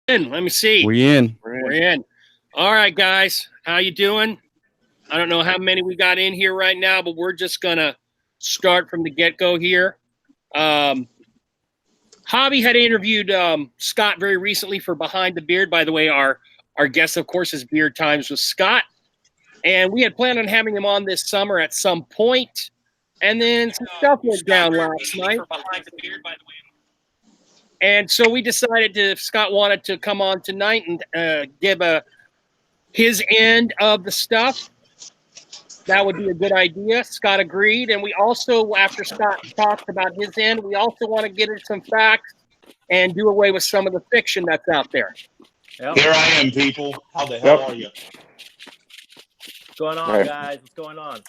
Let me see. We in. We're in. All right, guys. How you doing? I don't know how many we got in here right now, but we're just gonna start from the get-go here. Hobby had interviewed Scott very recently for Behind the Beard. By the way, our guest, of course, is Beard Times with Scott. And we had planned on having him on this summer at some point. And then some stuff went down last night. And so we decided to, if Scott wanted to come on tonight and give his end of the stuff, that would be a good idea. Scott agreed. And we also, after Scott talked about his end, we also want to get into some facts and do away with some of the fiction that's out there. Yep. Here I am, people. How the hell are you? What's going on, guys? What's going on?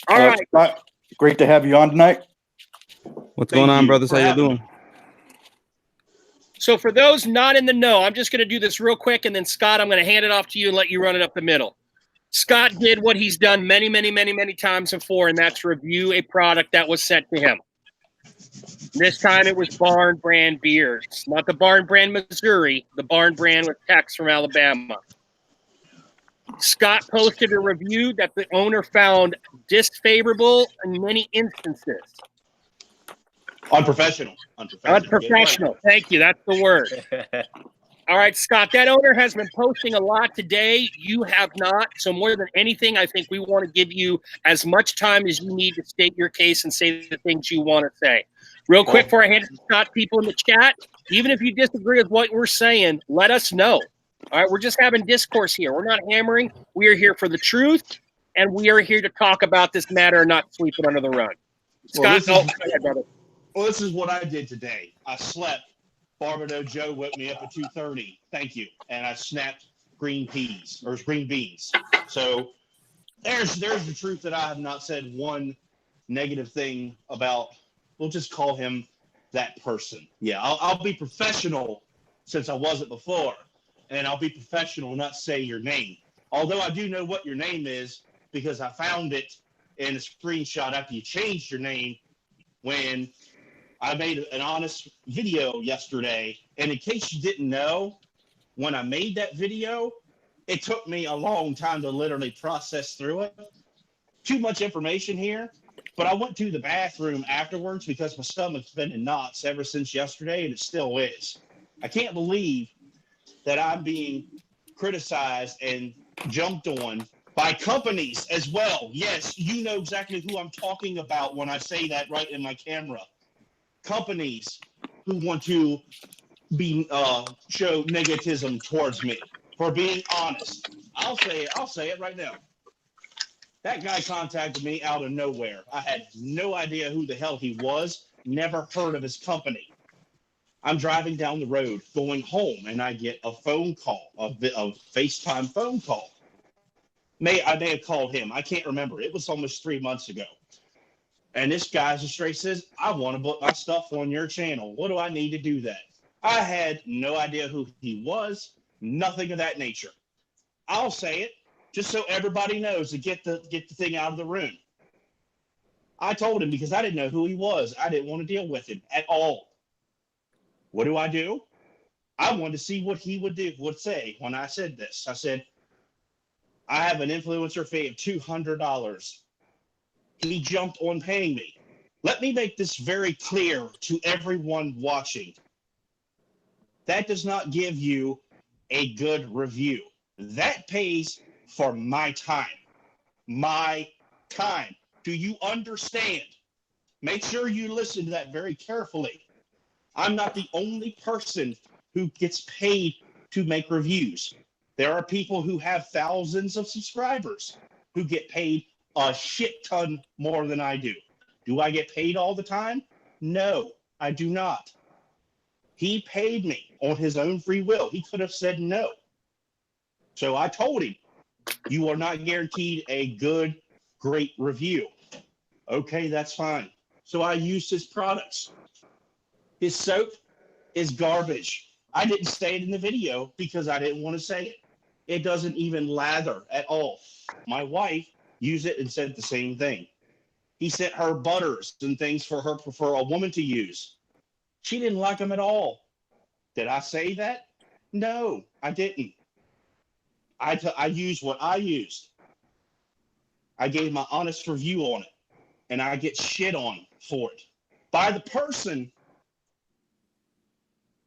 All right. Scott, great to have you on tonight. What's going on, brothers? How you doing? So for those not in the know, I'm just going to do this real quick, and then, Scott, I'm going to hand it off to you and let you run it up the middle. Scott did what he's done many, many, many, many times before, and that's review a product that was sent to him. This time it was Barn Brand beers. Not the Barn Brand Missouri, the Barn Brand with Tex from Alabama. Scott posted a review that the owner found disfavorable in many instances. Unprofessional. Unprofessional. Thank you. That's the word. All right, Scott, that owner has been posting a lot today. You have not. So more than anything, I think we want to give you as much time as you need to state your case and say the things you want to say. Real quick before I hand it to Scott, people in the chat, even if you disagree with what we're saying, let us know. All right, we're just having discourse here. We're not hammering. We are here for the truth, and we are here to talk about this matter and not sweep it under the rug. Scott, go ahead, brother. Well, this is what I did today. I slept. Barbadoe Joe woke me up at 2:30. Thank you. And I snapped green beans. So there's the truth that I have not said one negative thing about. We'll just call him that person. Yeah, I'll be professional since I wasn't before. And I'll be professional, not say your name. Although I do know what your name is because I found it in a screenshot after you changed your name when I made an honest video yesterday. And in case you didn't know, when I made that video, it took me a long time to literally process through it. Too much information here. But I went to the bathroom afterwards because my stomach's been in knots ever since yesterday, and it still is. I can't believe that I'm being criticized and jumped on by companies as well. Yes, you know exactly who I'm talking about when I say that right in my camera. Companies who want to be show negativism towards me for being honest. I'll say it right now. That guy contacted me out of nowhere. I had no idea who the hell he was, never heard of his company. I'm driving down the road going home, and I get a phone call, a FaceTime phone call. I may have called him. I can't remember. It was almost 3 months ago. And this guy just straight says, I want to put my stuff on your channel. What do I need to do that? I had no idea who he was, nothing of that nature. I'll say it just so everybody knows to get the thing out of the room. I told him because I didn't know who he was. I didn't want to deal with him at all. What do? I wanted to see what he would say when I said this. I said, I have an influencer fee of $200. He jumped on paying me. Let me make this very clear to everyone watching. That does not give you a good review. That pays for my time. My time. Do you understand? Make sure you listen to that very carefully. I'm not the only person who gets paid to make reviews. There are people who have thousands of subscribers who get paid a shit ton more than I do. Do I get paid all the time? No, I do not. He paid me on his own free will. He could have said no. So I told him, you are not guaranteed a good, great review. Okay, that's fine. So I used his products. His soap is garbage. I didn't say it in the video because I didn't want to say it. It doesn't even lather at all. My wife used it and said the same thing. He sent her butters and things for a woman to use. She didn't like them at all. Did I say that? No, I didn't. I used what I used. I gave my honest review on it, and I get shit on for it by the person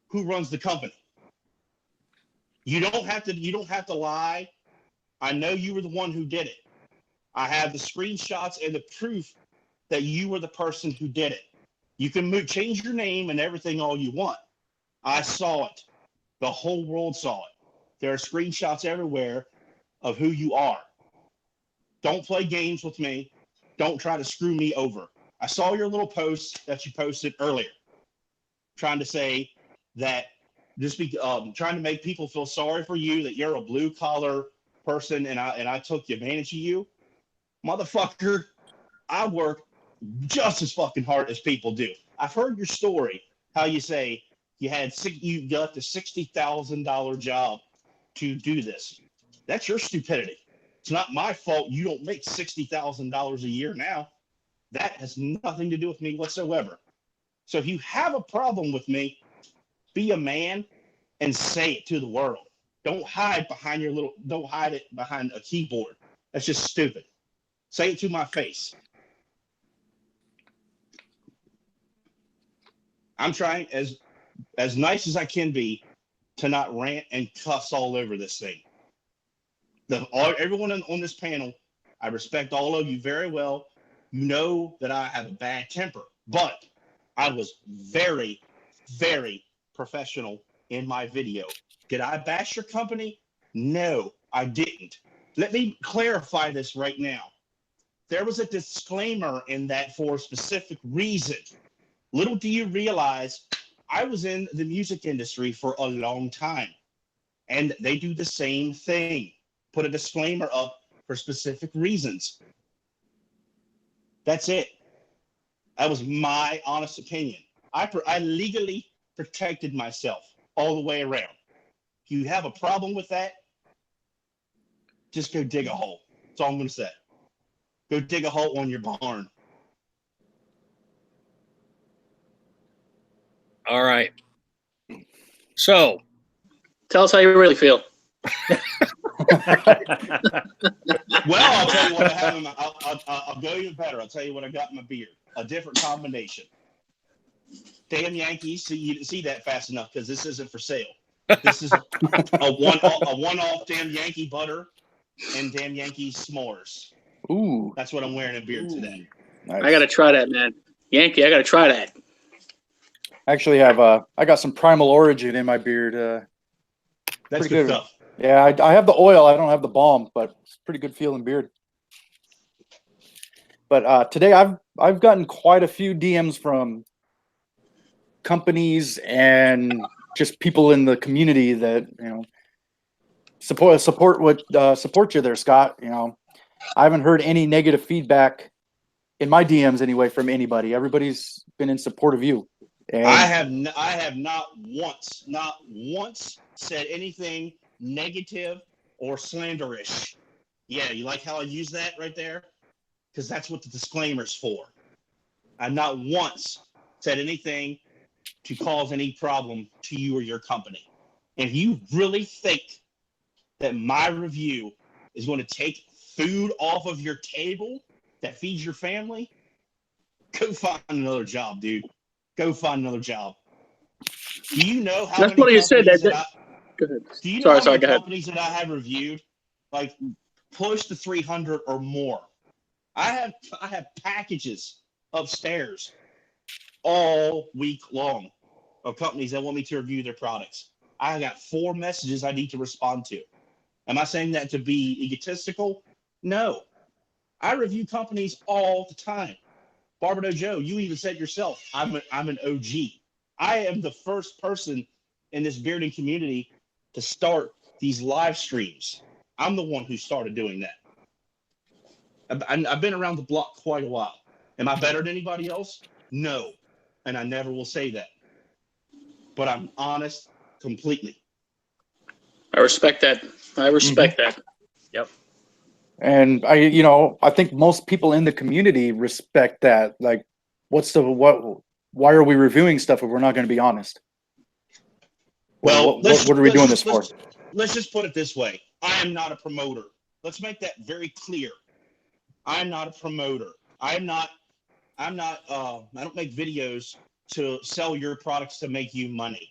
who runs the company. You don't have to lie. I know you were the one who did it. I have the screenshots and the proof that you were the person who did it. You can change your name and everything all you want. I saw it. The whole world saw it. There are screenshots everywhere of who you are. Don't play games with me. Don't try to screw me over. I saw your little post that you posted earlier, trying to say that trying to make people feel sorry for you, that you're a blue collar person, and I took advantage of you. Motherfucker, I work just as fucking hard as people do. I've heard your story, how you say you got the $60,000 job to do this. That's your stupidity. It's not my fault you don't make $60,000 a year now. That has nothing to do with me whatsoever. So if you have a problem with me, be a man and say it to the world. Don't hide it behind a keyboard. That's just stupid. Say it to my face. I'm trying as nice as I can be to not rant and cuss all over this thing. Everyone on this panel, I respect all of you very well. You know that I have a bad temper, but I was very, very professional in my video. Did I bash your company? No, I didn't. Let me clarify this right now. There was a disclaimer in that for a specific reason. Little do you realize, I was in the music industry for a long time, and they do the same thing. Put a disclaimer up for specific reasons. That's it. That was my honest opinion. I legally protected myself all the way around. If you have a problem with that, just go dig a hole. That's all I'm going to say. Go dig a hole on your barn. All right. So, tell us how you really feel. Well, I'll tell you what I have in my. I'll go even better. I'll tell you what I got in my beard. A different combination. Damn Yankees. So you didn't see that fast enough because this isn't for sale. This is a one-off damn Yankee butter and damn Yankee s'mores. Ooh, that's what I'm wearing in beard today. Nice. I gotta try that, man. Yankee, I gotta try that. Actually, I got some Primal Origin in my beard. That's good stuff. Yeah, I have the oil. I don't have the balm, but it's pretty good feeling beard. But today I've gotten quite a few DMs from companies and just people in the community that support you there, Scott. I haven't heard any negative feedback in my DMs anyway from anybody. Everybody's been in support of you. And I have not once said anything negative or slanderish. Yeah, you like how I use that right there? Because that's what the disclaimer's for. I've not once said anything to cause any problem to you or your company. If you really think that my review is going to take food off of your table that feeds your family, go find another job, dude. Go find another job. Do you know how That's many what you said. companies Go ahead. Do you know how Sorry, many go ahead. companies that I have reviewed? Like close to 300 or more. I have packages upstairs all week long of companies that want me to review their products. I got 4 messages I need to respond to. Am I saying that to be egotistical? No. I review companies all the time. Barbaro Joe, you even said yourself, I'm an OG. I am the first person in this bearding community to start these live streams. I'm the one who started doing that. I've been around the block quite a while. Am I better than anybody else? No. And I never will say that. But I'm honest completely. I respect that. I respect that. Yep. And I think most people in the community respect that. Like, why are we reviewing stuff if we're not going to be honest? Well, what are we doing this for? Let's just put it this way. I am not a promoter. Let's make that very clear. I'm not a promoter. I don't make videos to sell your products to make you money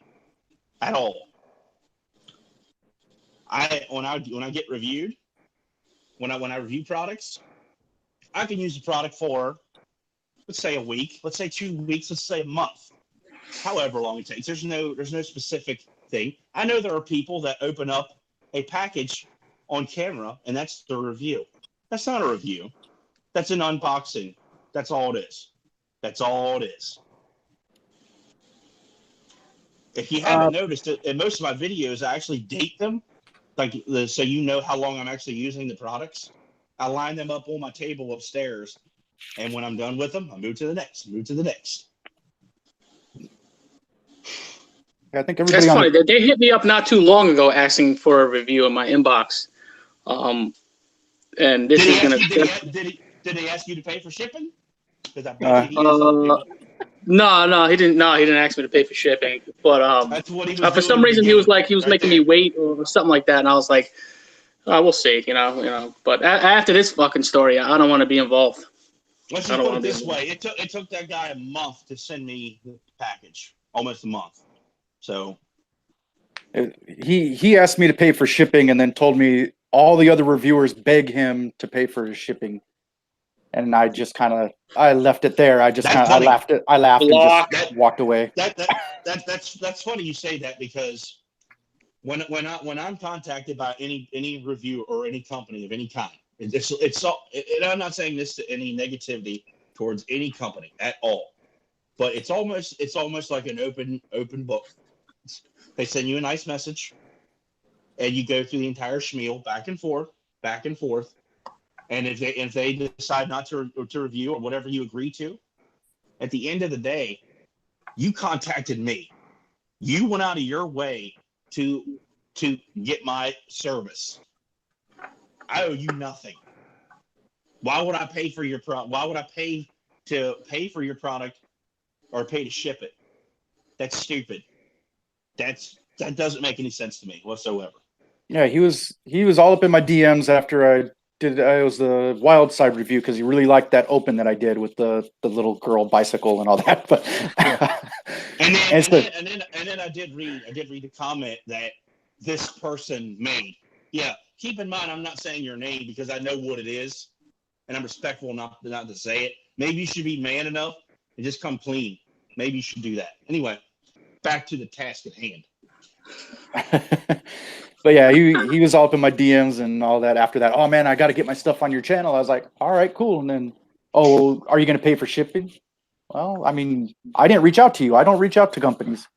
at all. When I get reviewed, when I review products, I can use the product for, let's say, a week, let's say 2 weeks, let's say a month, however long it takes. There's no specific thing. I know there are people that open up a package on camera and that's the review. That's not a review. That's an unboxing. That's all it is. That's all it is. If you haven't noticed it, in most of my videos, I actually date them, so you know how long I'm actually using the products. I line them up on my table upstairs, and when I'm done with them, I move to the next. I think everybody. That's funny. They hit me up not too long ago asking for a review in my inbox. And this is gonna. Did they ask you to pay for shipping? Because I bet he is No, he didn't. No, he didn't ask me to pay for shipping. But that's what he was for some reason, he was making me wait or something like that, and I was like, we'll see, you know. But after this fucking story, I don't want to be involved. Let's just put it this way: it took that guy a month to send me the package, almost a month. So he asked me to pay for shipping, and then told me all the other reviewers beg him to pay for his shipping. And I just I left it there. I laughed and just walked away. That's funny you say that, because when I'm contacted by any review or any company of any kind, and I'm not saying this to any negativity towards any company at all, but it's almost like an open book. They send you a nice message, and you go through the entire spiel back and forth. And if they decide not to review or whatever you agree to, at the end of the day, you contacted me. You went out of your way to get my service. I owe you nothing. Why would I pay for your product? Why would I pay for your product or pay to ship it? That's stupid. That doesn't make any sense to me whatsoever. Yeah, he was all up in my DMs after I did. It was the Wild Side review, because he really liked that open that I did with the little girl bicycle and all that. But and then I did read the comment that this person made. Yeah, keep in mind, I'm not saying your name because I know what it is, and I'm respectful not to say it. Maybe you should be man enough and just come clean. Maybe you should do that. Anyway, back to the task at hand. But yeah, he was all up in my DMs and all that after that. Oh man, I got to get my stuff on your channel. I was like, all right, cool. And then, oh, are you going to pay for shipping? Well, I mean, I didn't reach out to you. I don't reach out to companies.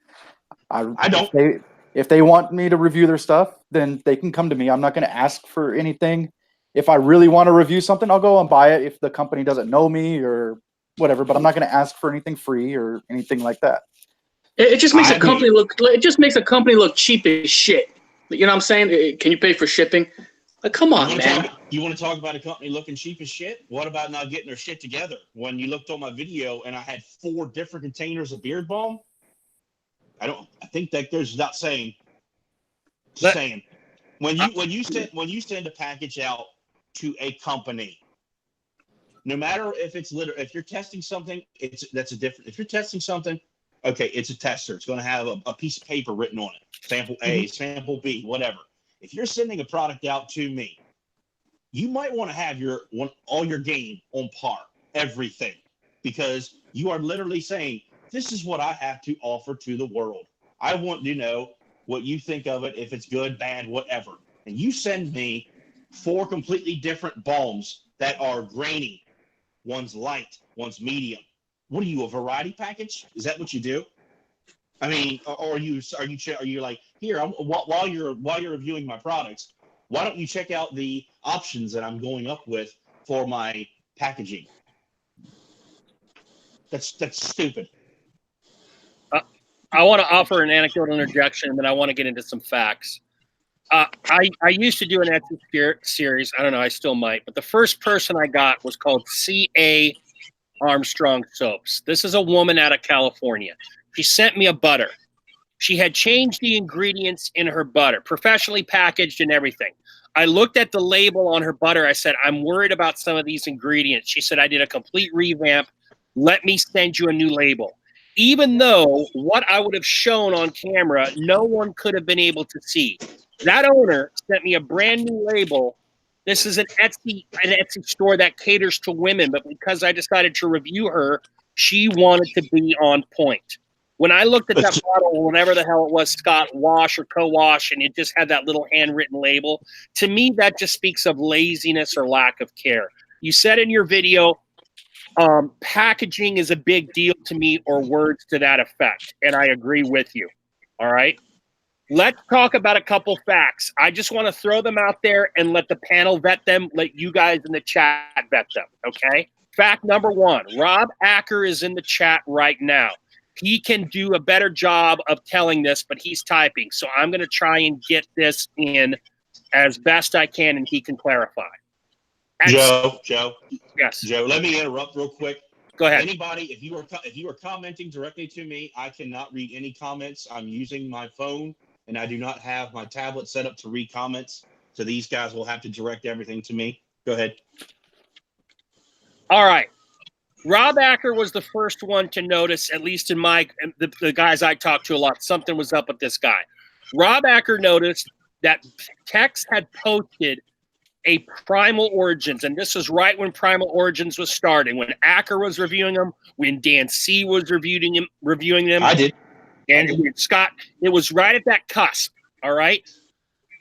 I don't. If they want me to review their stuff, then they can come to me. I'm not going to ask for anything. If I really want to review something, I'll go and buy it if the company doesn't know me or whatever. But I'm not going to ask for anything free or anything like that. It just makes a company look. It just makes a company look cheap as shit. You know what I'm saying? Can you pay for shipping? Like, come on, man. You want to talk about a company looking cheap as shit? What about not getting their shit together? When you looked on my video and I had 4 different containers of beard balm, I think that goes without saying. Saying when you send a package out to a company, no matter if if you're testing something, that's a different. If you're testing something, okay, it's a tester. It's going to have a piece of paper written on it. Sample A, sample B, whatever. If you're sending a product out to me, you might want to have all your game on par, everything, because you are literally saying, this is what I have to offer to the world. I want to know what you think of it, if it's good, bad, whatever. And you send me 4 completely different balms that are grainy. One's light, one's medium. What are you, a variety package? Is that what you do? I mean, or are you like, here, while you're reviewing my products, why don't you check out the options that I'm going up with for my packaging? That's stupid. I want to offer an anecdotal interjection, and then I want to get into some facts. I used to do an Etsy series. I don't know, I still might. But the first person I got was called C.A. Armstrong Soaps. This is a woman out of California. She sent me a butter. She had changed the ingredients in her butter, professionally packaged and everything. I looked at the label on her butter. I said, I'm worried about some of these ingredients. She said, I did a complete revamp. Let me send you a new label. Even though what I would have shown on camera, no one could have been able to see. That owner sent me a brand new label. This is an Etsy store that caters to women, but because I decided to review her, she wanted to be on point. When I looked at that bottle, whatever the hell it was, Scott, wash or co-wash, and it just had that little handwritten label, to me, that just speaks of laziness or lack of care. You said in your video, packaging is a big deal to me, or words to that effect, and I agree with you. All right? Let's talk about a couple facts. I just want to throw them out there and let the panel vet them, let you guys in the chat vet them, okay? Fact number 1, Rob Acker is in the chat right now. He can do a better job of telling this, but he's typing. So I'm going to try and get this in as best I can, and he can clarify. Joe. Yes. Joe, let me interrupt real quick. Go ahead. Anybody, if you are commenting directly to me, I cannot read any comments. I'm using my phone, and I do not have my tablet set up to read comments. So these guys will have to direct everything to me. Go ahead. All right. Rob Acker was the first one to notice, at least in the guys I talked to a lot, something was up with this guy. Rob Acker noticed that Tex had posted a Primal Origins, and this was right when Primal Origins was starting, when Acker was reviewing them, when Dan C was reviewing them. I did. And Scott, it was right at that cusp, all right?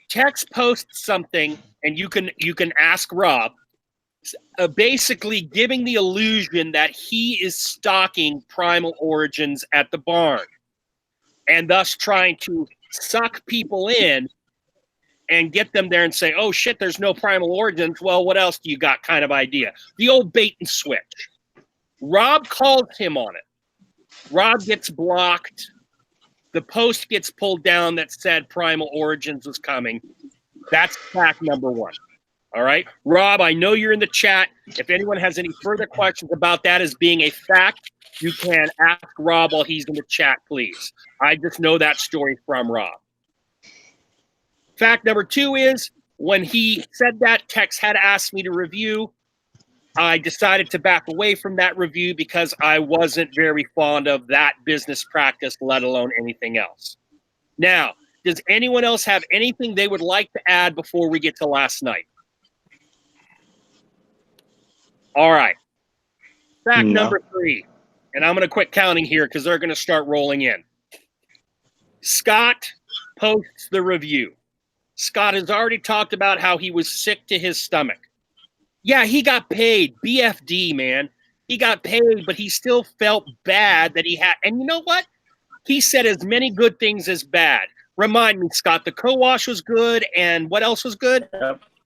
Tex posts something, and you can ask Rob, basically giving the illusion that he is stocking Primal Origins at the barn and thus trying to suck people in and get them there and say, oh, shit, there's no Primal Origins. Well, what else do you got kind of idea? The old bait and switch. Rob calls him on it. Rob gets blocked. The post gets pulled down that said Primal Origins was coming. That's fact number 1. All right. Rob, I know you're in the chat. If anyone has any further questions about that as being a fact, you can ask Rob while he's in the chat, please. I just know that story from Rob. Fact number 2 is when he said that, Tex had asked me to review. I decided to back away from that review because I wasn't very fond of that business practice, let alone anything else. Now, does anyone else have anything they would like to add before we get to last night? All right. Fact number 3, and I'm going to quit counting here because they're going to start rolling in. Scott posts the review. Scott has already talked about how he was sick to his stomach. Yeah, he got paid. BFD, man. He got paid, but he still felt bad that he had. And you know what? He said as many good things as bad. Remind me, Scott, the co-wash was good, and what else was good?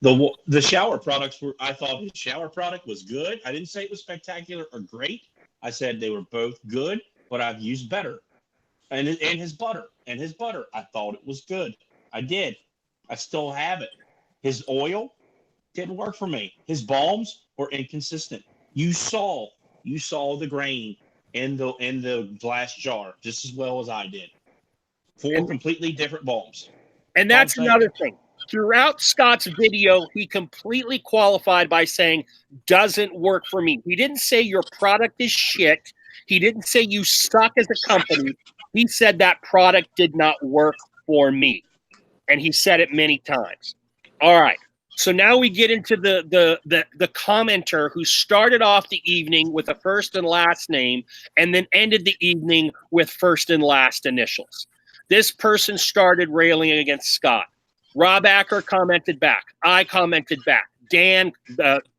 The shower products were, I thought his shower product was good. I didn't say it was spectacular or great. I said they were both good, but I've used better. And his butter, I thought it was good. I did. I still have it. His oil didn't work for me. His balms were inconsistent. You saw the grain in the glass jar just as well as I did. 4 completely different balms. And that's another thing. Throughout Scott's video, he completely qualified by saying, doesn't work for me. He didn't say your product is shit. He didn't say you suck as a company. He said that product did not work for me. And he said it many times. All right. So now we get into the commenter who started off the evening with a first and last name and then ended the evening with first and last initials. This person started railing against Scott. Rob Acker commented back. I commented back. Dan,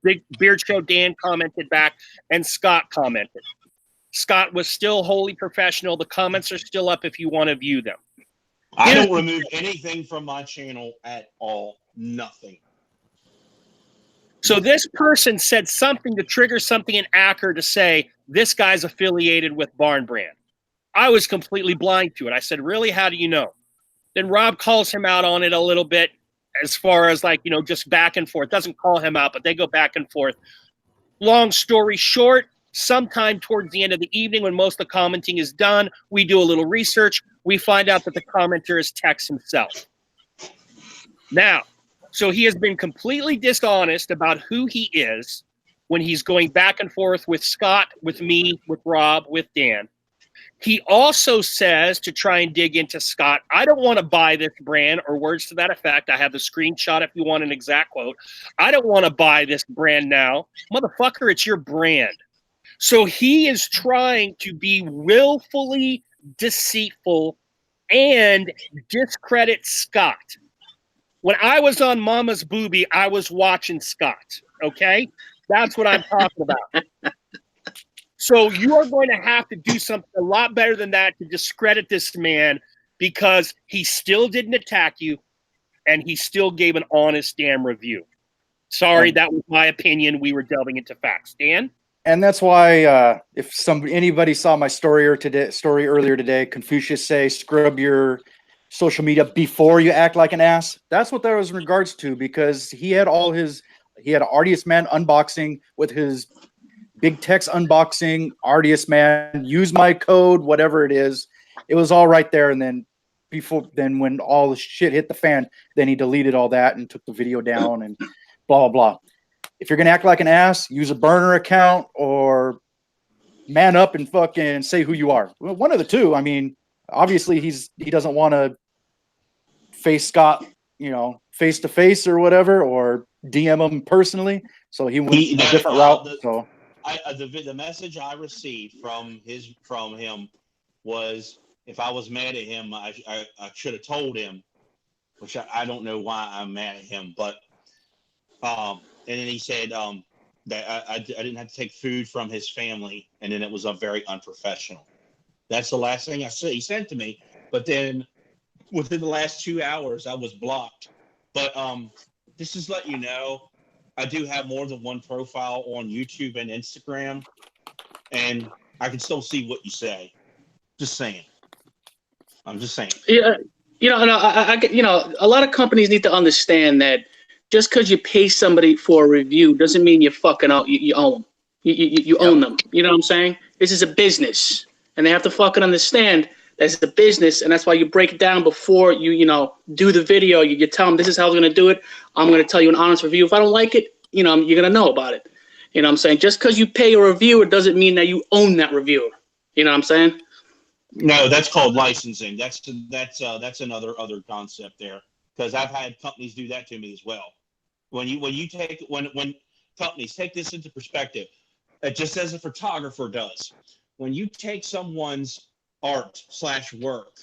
Big Beard Show Dan commented back, and Scott commented. Scott was still wholly professional. The comments are still up if you want to view them. I don't remove anything from my channel at all. Nothing. So this person said something to trigger something in Acker to say, this guy's affiliated with Barn Brand. I was completely blind to it. I said, really? How do you know? Then Rob calls him out on it a little bit as far as like, just back and forth. Doesn't call him out, but they go back and forth. Long story short, sometime towards the end of the evening when most of the commenting is done, we do a little research. We find out that the commenter is Tex himself. Now, so he has been completely dishonest about who he is when he's going back and forth with Scott, with me, with Rob, with Dan. He also says, to try and dig into Scott, I don't want to buy this brand, or words to that effect. I have the screenshot if you want an exact quote. I don't want to buy this brand now. Motherfucker, it's your brand. So he is trying to be willfully deceitful and discredit Scott. When I was on Mama's Boobie, I was watching Scott, okay? That's what I'm talking about. So you are going to have to do something a lot better than that to discredit this man, because he still didn't attack you and he still gave an honest damn review. Sorry, that was my opinion. We were delving into facts. Dan? And that's why if anybody saw my story earlier today, Confucius say, scrub your social media before you act like an ass. That's what that was in regards to, because he had Artiest Man unboxing with his Big Tex unboxing, Artiest Man, use my code, whatever it is. It was all right there. And then when all the shit hit the fan, then he deleted all that and took the video down and blah, blah, blah. If you're going to act like an ass, use a burner account or man up and fucking say who you are. Well, one of the two. I mean, obviously he doesn't want to face Scott, face to face or whatever, or DM him personally. So he went a different route. The message I received from him was, if I was mad at him, I should have told him, which I don't know why I'm mad at him, but and then he said that I didn't have to take food from his family, and then it was very unprofessional. That's the last thing he sent to me. But then within the last 2 hours, I was blocked. But just to let you know, I do have more than one profile on YouTube and Instagram, and I can still see what you say. Just saying. I'm just saying. Yeah, a lot of companies need to understand that just because you pay somebody for a review doesn't mean you fucking out. You own them. You own them. You know what I'm saying? This is a business, and they have to fucking understand that it's a business, and that's why you break it down before you do the video. You tell them this is how I'm going to do it. I'm going to tell you an honest review. If I don't like it, you're going to know about it. You know what I'm saying? Just because you pay a reviewer doesn't mean that you own that reviewer. You know what I'm saying? No, that's called licensing. That's another concept there, because I've had companies do that to me as well. When companies take this into perspective, just as a photographer does, when you take someone's art/work,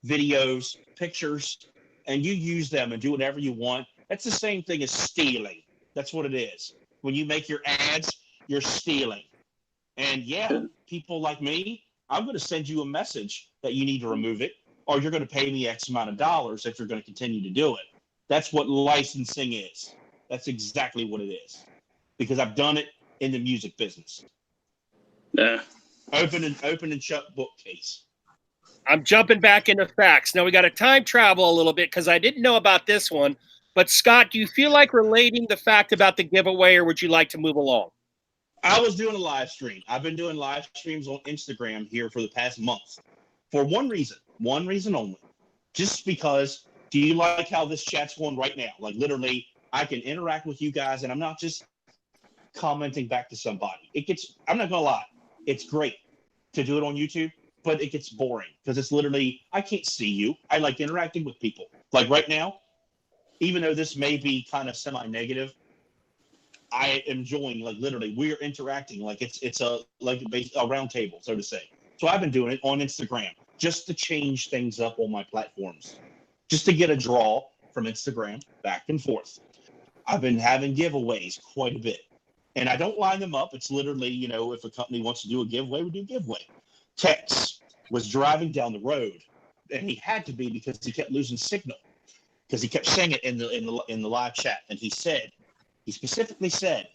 videos, pictures, and you use them and do whatever you want, that's the same thing as stealing. That's what it is. When you make your ads, you're stealing. And yeah, people like me, I'm going to send you a message that you need to remove it, or you're going to pay me X amount of dollars if you're going to continue to do it. That's what licensing is. That's exactly what it is, because I've done it in the music business. Yeah. Open and shut bookcase. I'm jumping back into facts. Now we got to time travel a little bit, because I didn't know about this one. But Scott, do you feel like relating the fact about the giveaway, or would you like to move along? I was doing a live stream. I've been doing live streams on Instagram here for the past month for one reason only. Just because, do you like how this chat's going right now? Like, literally, I can interact with you guys, and I'm not just commenting back to somebody. I'm not going to lie, it's great to do it on YouTube, but it gets boring because it's literally, I can't see you. I like interacting with people. Like right now, even though this may be kind of semi-negative, I am enjoying, like, literally we're interacting like it's a round table, so to say. So I've been doing it on Instagram just to change things up on my platforms, just to get a draw from Instagram back and forth. I've been having giveaways quite a bit, and I don't line them up. It's literally, if a company wants to do a giveaway, we do a giveaway. Tex was driving down the road, and he had to be, because he kept losing signal, because he kept saying it in the live chat, and he specifically said,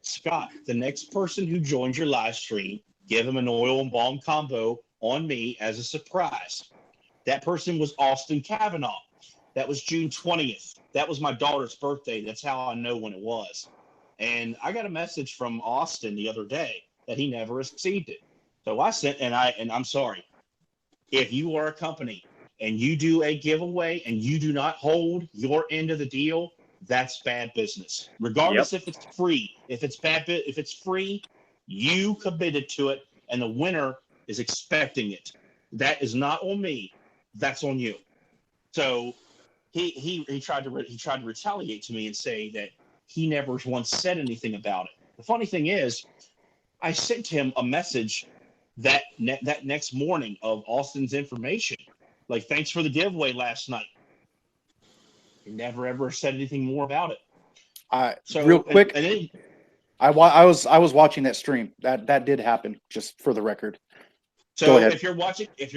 Scott, the next person who joins your live stream, give him an oil and balm combo on me as a surprise. That person was Austin Kavanaugh. That was June 20th. That was my daughter's birthday. That's how I know when it was. And I got a message from Austin the other day. that he never received it. So I sent, and I'm sorry. If you are a company and you do a giveaway and you do not hold your end of the deal, that's bad business. Regardless if it's free, if it's free, you committed to it, and the winner is expecting it. That is not on me. That's on you. So he tried to retaliate to me and say that he never once said anything about it. The funny thing is, I sent him a message that next morning of Austin's information, like, thanks for the giveaway last night. He never ever said anything more about it. So real quick, and then, I was watching that stream. That did happen, just for the record. so Go ahead. if you're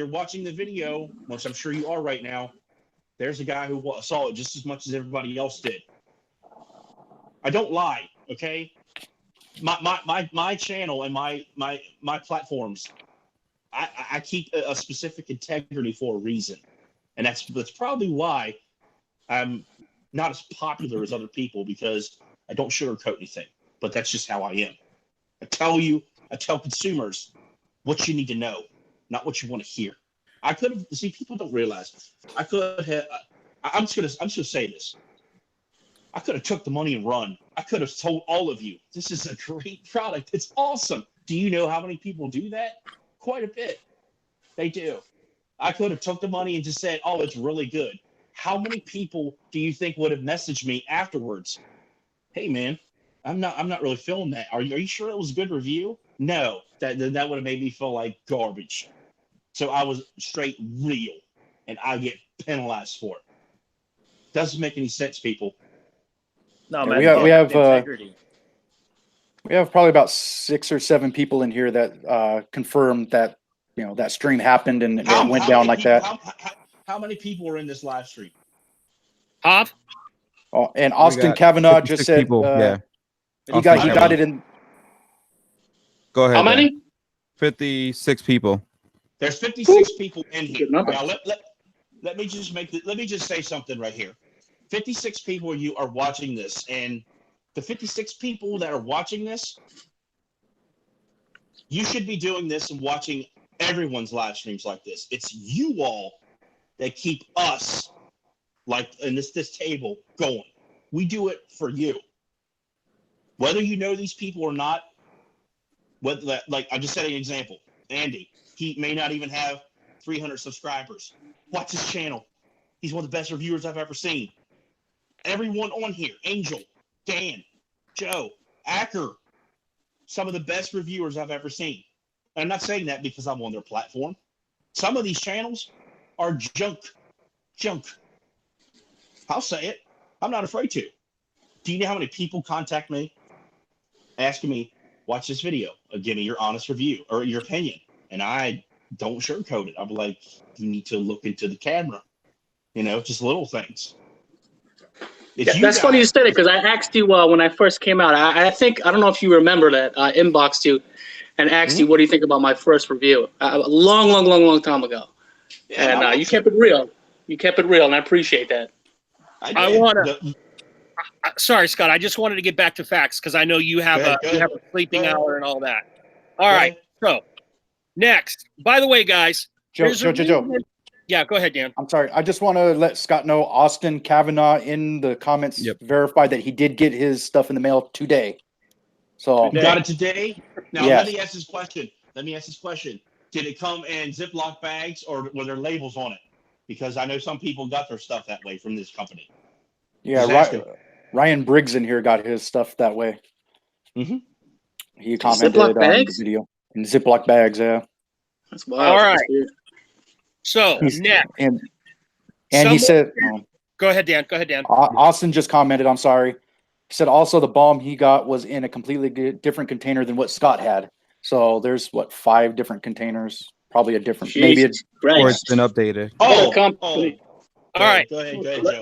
watching the video, which I'm sure you are right now, there's a guy who saw it just as much as everybody else did. I don't lie, okay? My channel and my platforms, I keep a specific integrity for a reason, and that's probably why I'm not as popular as other people, because I don't sugarcoat anything. But that's just how I am. I tell consumers what you need to know, not what you want to hear. I could have, see, people don't realize, I could have, I'm just gonna say this. I could have took the money and run. I could have told all of you, this is a great product. It's awesome. Do you know how many people do that? Quite a bit. They do. I could have took the money and just said, oh, it's really good. How many people do you think would have messaged me afterwards? Hey, man, I'm not really feeling that. Are you sure it was a good review? No, that would have made me feel like garbage. So I was straight real, and I get penalized for it. Doesn't make any sense, people. No, Yeah, man. we have integrity. We have probably about 6 or 7 people in here that confirmed that that stream happened and it went down like that. How many people are in this live stream? Off. Oh, and Austin Kavanaugh just said, people. Yeah, he got it in. Go ahead. How many? 56 people. There's 56 people in here. Good number. Now let me just say something right here. 56 people you are watching this, and the 56 people that are watching this, you should be doing this and watching everyone's live streams like this. It's you all that keep us, like in this table, going. We do it for you. Whether you know these people or not, like I just said an example. Andy, he may not even have 300 subscribers. Watch his channel. He's one of the best reviewers I've ever seen. Everyone on here, Angel, Dan, Joe, Acker, some of the best reviewers I've ever seen. And I'm not saying that because I'm on their platform. Some of these channels are junk. I'll say it. I'm not afraid to. Do you know how many people contact me asking me, watch this video, give me your honest review or your opinion? And I don't sugarcoat it. I'm like, you need to look into the camera. Just little things. That's funny you said it, because I asked you when I first came out. I don't know if you remember that. I inboxed you and asked you, what do you think about my first review? A long time ago. Yeah, and you kept it real. You kept it real, and I appreciate that. Sorry, Scott. I just wanted to get back to facts because I know you have a sleeping hour and all that. All right. So next, by the way, guys, Joe. Yeah, go ahead, Dan. I'm sorry. I just want to let Scott know Austin Kavanaugh in the comments verified that he did get his stuff in the mail today. So you got it today? Now yes. Let me ask this question. Did it come in Ziploc bags or were there labels on it? Because I know some people got their stuff that way from this company. Yeah, Ryan Briggs in here got his stuff that way. Mm-hmm. He commented on the video in Ziploc bags. Yeah. That's wild. All right. So next, and he said, "Go ahead, Dan. Austin just commented. I'm sorry. He said also the bomb he got was in a completely different container than what Scott had. So there's 5 different containers, probably a different, maybe it's or it's been updated. All right. Go ahead, Joe.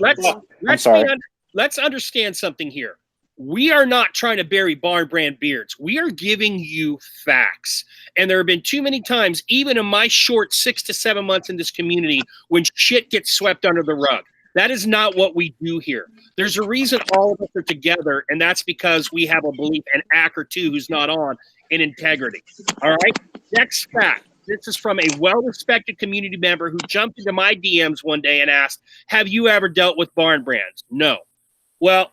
Let's understand something here. We are not trying to bury barn brand beards. We are giving you facts. And there have been too many times, even in my short 6 to 7 months in this community, when shit gets swept under the rug. That is not what we do here. There's a reason all of us are together, and that's because we have a belief, an act or two who's not on, in integrity. All right? Next fact. This is from a well-respected community member who jumped into my DMs one day and asked, have you ever dealt with barn brands? No. Well,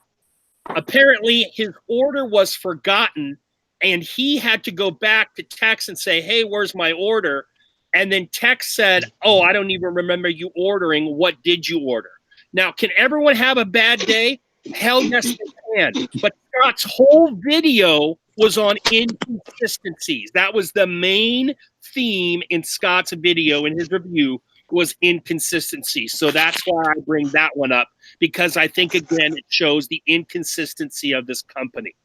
apparently his order was forgotten, and he had to go back to Tex and say, hey, where's my order? And then Tex said, oh, I don't even remember you ordering. What did you order? Now, can everyone have a bad day? Hell yes, they can. But Scott's whole video was on inconsistencies. That was the main theme in Scott's video, in his review, was inconsistency. So that's why I bring that one up, because I think, again, it shows the inconsistency of this company.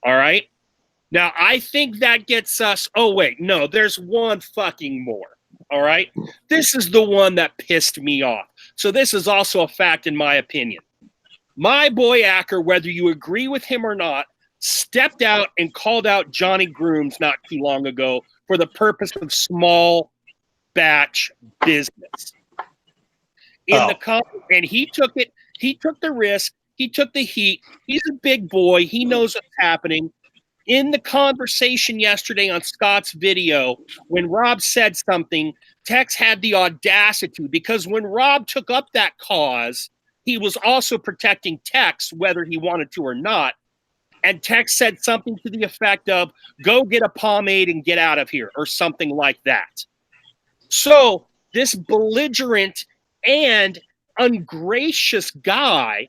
All right? Now, I think that gets us, oh, wait, no, there's one fucking more. All right? This is the one that pissed me off. So this is also a fact in my opinion. My boy Acker, whether you agree with him or not, stepped out and called out Johnny Grooms not too long ago for the purpose of small batch business. And he took it. He took the risk. He took the heat. He's a big boy. He knows what's happening. In the conversation yesterday on Scott's video, when Rob said something, Tex had the audacity, because when Rob took up that cause, he was also protecting Tex, whether he wanted to or not. And Tex said something to the effect of, go get a pomade and get out of here, or something like that. So this belligerent and ungracious guy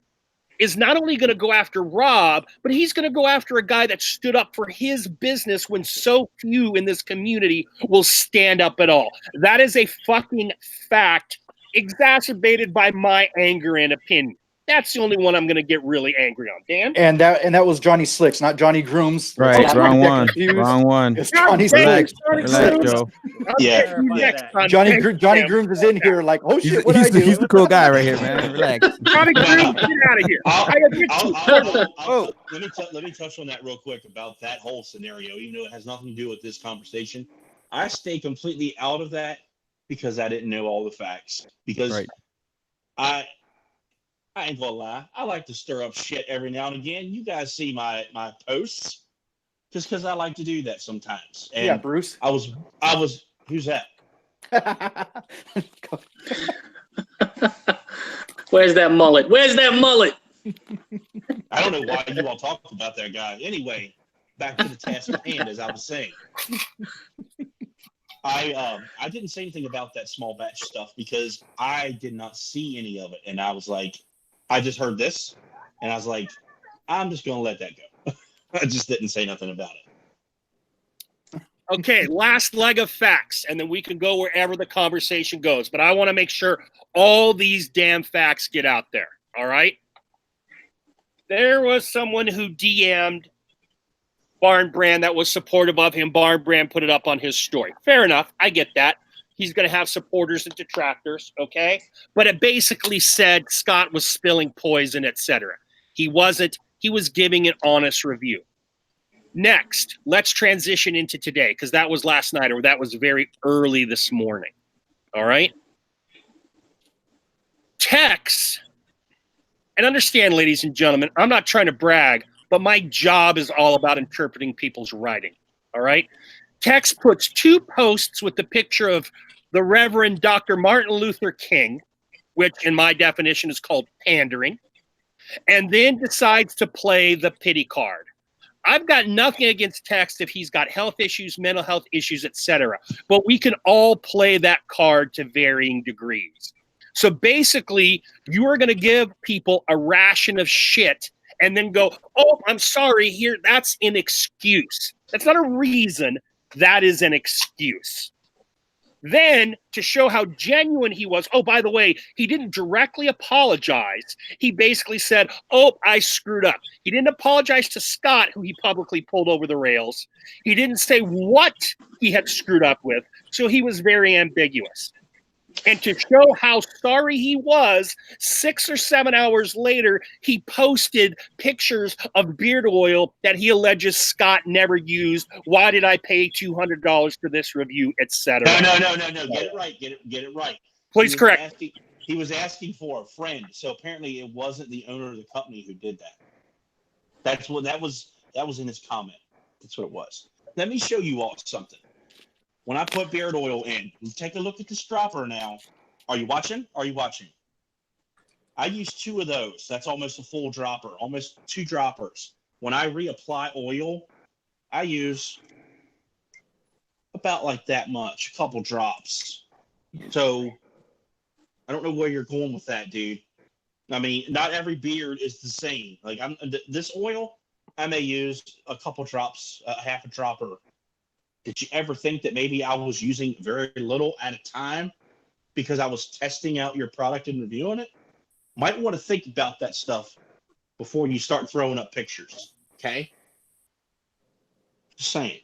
is not only going to go after Rob, but he's going to go after a guy that stood up for his business when so few in this community will stand up at all. That is a fucking fact, exacerbated by my anger and opinion. That's the only one I'm going to get really angry on. Dan? And that was Johnny Slicks, not Johnny Grooms. Right, Let's not wrong get one. confused. Wrong one. It's Johnny Relax, Slicks. relax, Joe. Yeah, yeah. Johnny Grooms is in here like, oh shit, what did I do? He's the cool guy right here, man. Relax. Johnny Grooms, get out of here. Let me touch on that real quick about that whole scenario, even though it has nothing to do with this conversation. I stay completely out of that because I didn't know all the facts. Because Right. I ain't gonna lie, I like to stir up shit every now and again. You guys see my posts just because I like to do that sometimes. And Yeah, Bruce. I was. Who's that? Where's that mullet? Where's that mullet? I don't know why you all talked about that guy. Anyway, back to the task at hand, as I was saying. I didn't say anything about that small batch stuff because I did not see any of it, and I was like, I just heard this, and I was like, I'm just gonna let that go. I just didn't say nothing about it. Okay, last leg of facts, and then we can go wherever the conversation goes. But I want to make sure all these damn facts get out there, all right? There was someone who DM'd Barn Brand that was supportive of him. Barn Brand put it up on his story. Fair enough. I get that. He's going to have supporters and detractors, okay? But it basically said Scott was spilling poison, etc. He wasn't. He was giving an honest review. Next, let's transition into today, because that was last night, or that was very early this morning, all right? Tex, and understand, ladies and gentlemen, I'm not trying to brag, but my job is all about interpreting people's writing, all right? Tex puts two posts with the picture of the Reverend Dr. Martin Luther King, which in my definition is called pandering, and then decides to play the pity card. I've got nothing against Tex if he's got health issues, mental health issues, etc. But we can all play that card to varying degrees. So basically, you are going to give people a ration of shit and then go, oh, I'm sorry, here, that's an excuse. That's not a reason. That is an excuse. Then, to show how genuine he was, oh, by the way, he didn't directly apologize. He basically said, oh, I screwed up. He didn't apologize to Scott, who he publicly pulled over the rails. He didn't say what he had screwed up with, so he was very ambiguous. And to show how sorry he was, 6 or 7 hours later, he posted pictures of beard oil that he alleges Scott never used. Why did I pay $200 for this review, etc.? No. Get it right. Get it right. Please correct. He was asking for a friend, so apparently it wasn't the owner of the company who did that. That's what that was in his comment. That's what it was. Let me show you all something. When I put beard oil in, take a look at this dropper now. Are you watching? Are you watching? I use 2 of those. That's almost a full dropper, almost 2 droppers. When I reapply oil, I use about like that much, a couple drops. So I don't know where you're going with that, dude. I mean, not every beard is the same. Like this oil, I may use a couple drops, half a dropper. Did you ever think that maybe I was using very little at a time because I was testing out your product and reviewing it? Might want to think about that stuff before you start throwing up pictures. Okay? Just saying.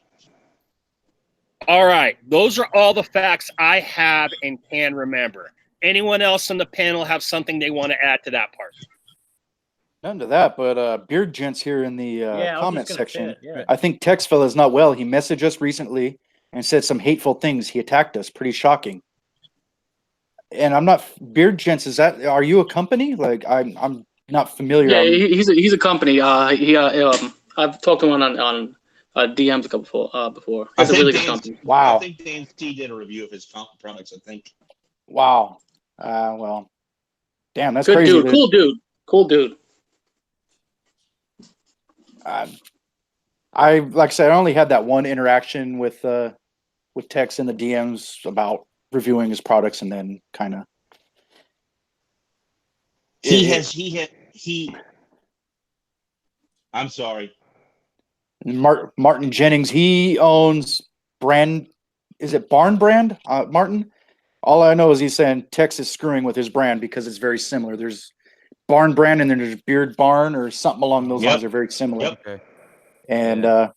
All right. Those are all the facts I have and can remember. Anyone else on the panel have something they want to add to that part? None to that, but Beard Gents here in the Yeah, I was comment just gonna say section. it, yeah. I think Tex fella is not well. He messaged us recently and said some hateful things. He attacked us. Pretty shocking. And I'm not Beard Gents. Are you a company? Like I'm not familiar. Yeah, he's a company. I've talked to him on DMs a couple before. He's a really good company. Wow. I think Dan C did a review of his products, I think. Wow. Well, damn, that's Good crazy. dude. Cool dude. I like I said, I only had that one interaction with Tex in the DMs about reviewing his products, and then kind of I'm sorry. Martin Jennings, he owns brand. Is it Barn Brand? Martin. All I know is he's saying Tex is screwing with his brand because it's very similar. There's Barn Brand and then there's Beard Barn or something along those lines. They're very similar. Yep. Okay. And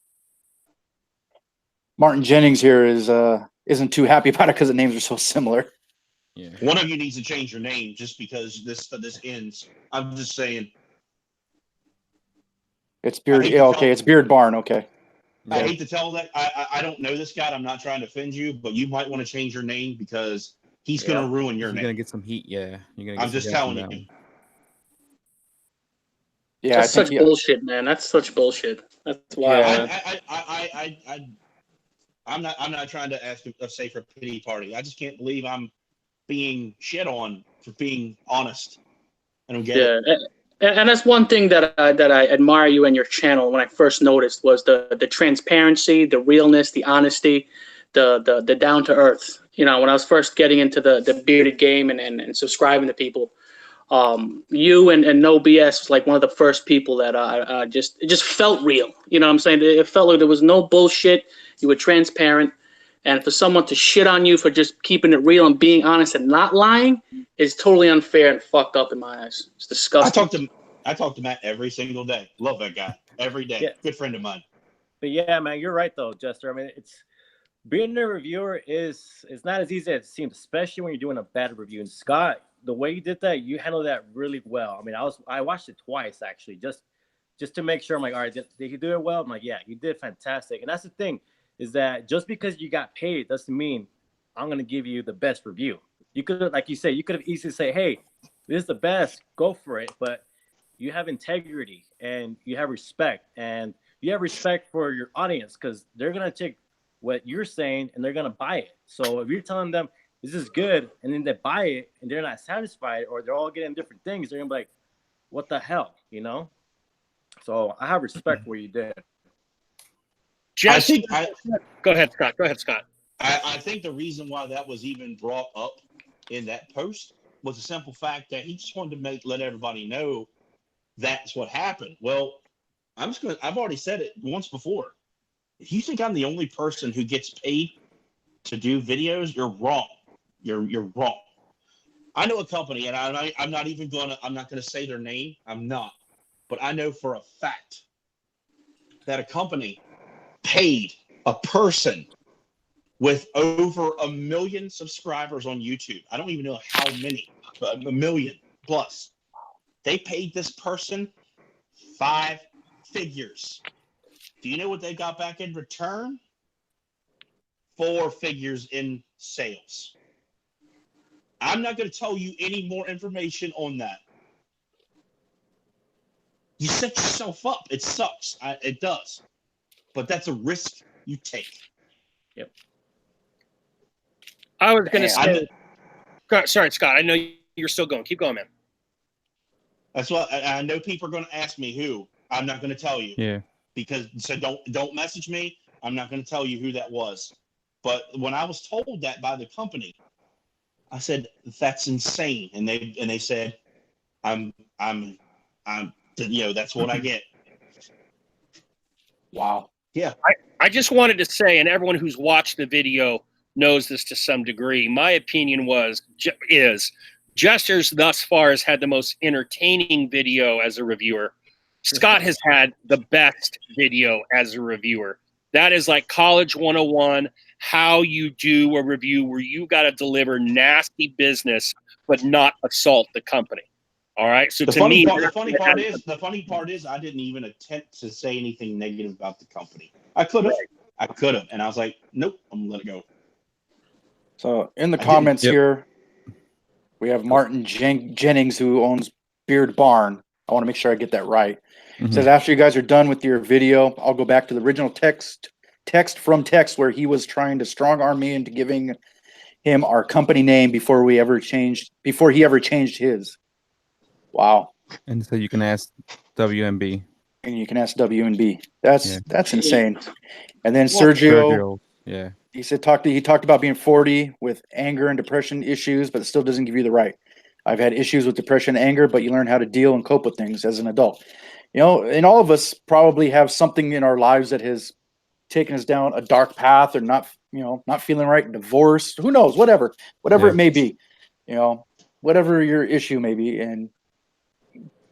Martin Jennings here isn't too happy about it because the names are so similar. Yeah. One of you needs to change your name just because this ends. I'm just saying. It's Beard. Okay, it's Beard Barn. Okay. I hate to tell that. I don't know this guy. I'm not trying to offend you, but you might want to change your name because he's going to ruin your You're name. gonna get some heat. Yeah. You're gonna. I'm just telling you. Yeah, that's such bullshit, man. That's such bullshit. That's wild. Yeah. I'm not trying to ask a say for pity party. I just can't believe I'm being shit on for being honest. I don't get it. And that's one thing that I admire you and your channel when I first noticed was the transparency, the realness, the honesty, the down to earth. You know, when I was first getting into the bearded game and subscribing to people, you and No BS was like one of the first people that it just felt real. You know what I'm saying? It felt like there was no bullshit. You were transparent. And for someone to shit on you for just keeping it real and being honest and not lying is totally unfair and fucked up in my eyes. It's disgusting. I talk to Matt every single day. Love that guy. Every day. Yeah. Good friend of mine. But yeah, man, you're right though, Jester. I mean, it's being a reviewer is not as easy as it seems, especially when you're doing a bad review. And Scott, the way you did that, you handled that really well. I mean, I watched it twice actually, just to make sure. I'm like, all right, did he do it well? I'm like, yeah, you did fantastic. And that's the thing, is that just because you got paid doesn't mean I'm gonna give you the best review. You could, like you say, you could have easily say, hey, this is the best, go for it. But you have integrity and you have respect, and you have respect for your audience because they're gonna take what you're saying and they're gonna buy it. So if you're telling them this is good and then they buy it and they're not satisfied or they're all getting different things, they're gonna be like, what the hell, you know? So I have respect for what you did. Go ahead, Scott. I think the reason why that was even brought up in that post was the simple fact that he just wanted to let everybody know that's what happened. Well, I've already said it once before. If you think I'm the only person who gets paid to do videos, you're wrong. You're wrong. I know a company, and I'm not gonna say their name. I'm not, but I know for a fact that a company paid a person with over 1 million subscribers on YouTube. I don't even know how many, but 1 million plus. They paid this person 5 figures. Do you know what they got back in return? 4 figures in sales. I'm not going to tell you any more information on that. You set yourself up. It sucks. It does. But that's a risk you take. Yep. I was going to Damn. say, sorry, Scott. I know you're still going. Keep going, man. That's what I know. People are going to ask me who. I'm not going to tell you. Yeah. Because so don't message me. I'm not going to tell you who that was. But when I was told that by the company, I said that's insane, and they said, I'm that's what I get. Wow. Yeah. I just wanted to say, and everyone who's watched the video knows this to some degree, my opinion is Jester's thus far has had the most entertaining video as a reviewer. Scott has had the best video as a reviewer. That is like college 101, how you do a review where you got to deliver nasty business but not assault the company. All right. So The to funny me, part is I didn't even attempt to say anything negative about the company. I could have, and I was like, nope, I'm gonna let it go. So in the I comments didn't. here, we have Martin Jennings, who owns Beard Barn. I want to make sure I get that right. Mhm. Says after you guys are done with your video, I'll go back to the original text where he was trying to strong arm me into giving him our company name before he ever changed his. Wow. And so you can ask WMB. And you can ask W&B. That's insane. And then What? Sergio, Yeah. he said he talked about being 40 with anger and depression issues, but it still doesn't give you the right. I've had issues with depression and anger, but you learn how to deal and cope with things as an adult. You know, and all of us probably have something in our lives that has taken us down a dark path, or not feeling right, divorce, who knows, whatever Yeah. it may be, whatever your issue may be. And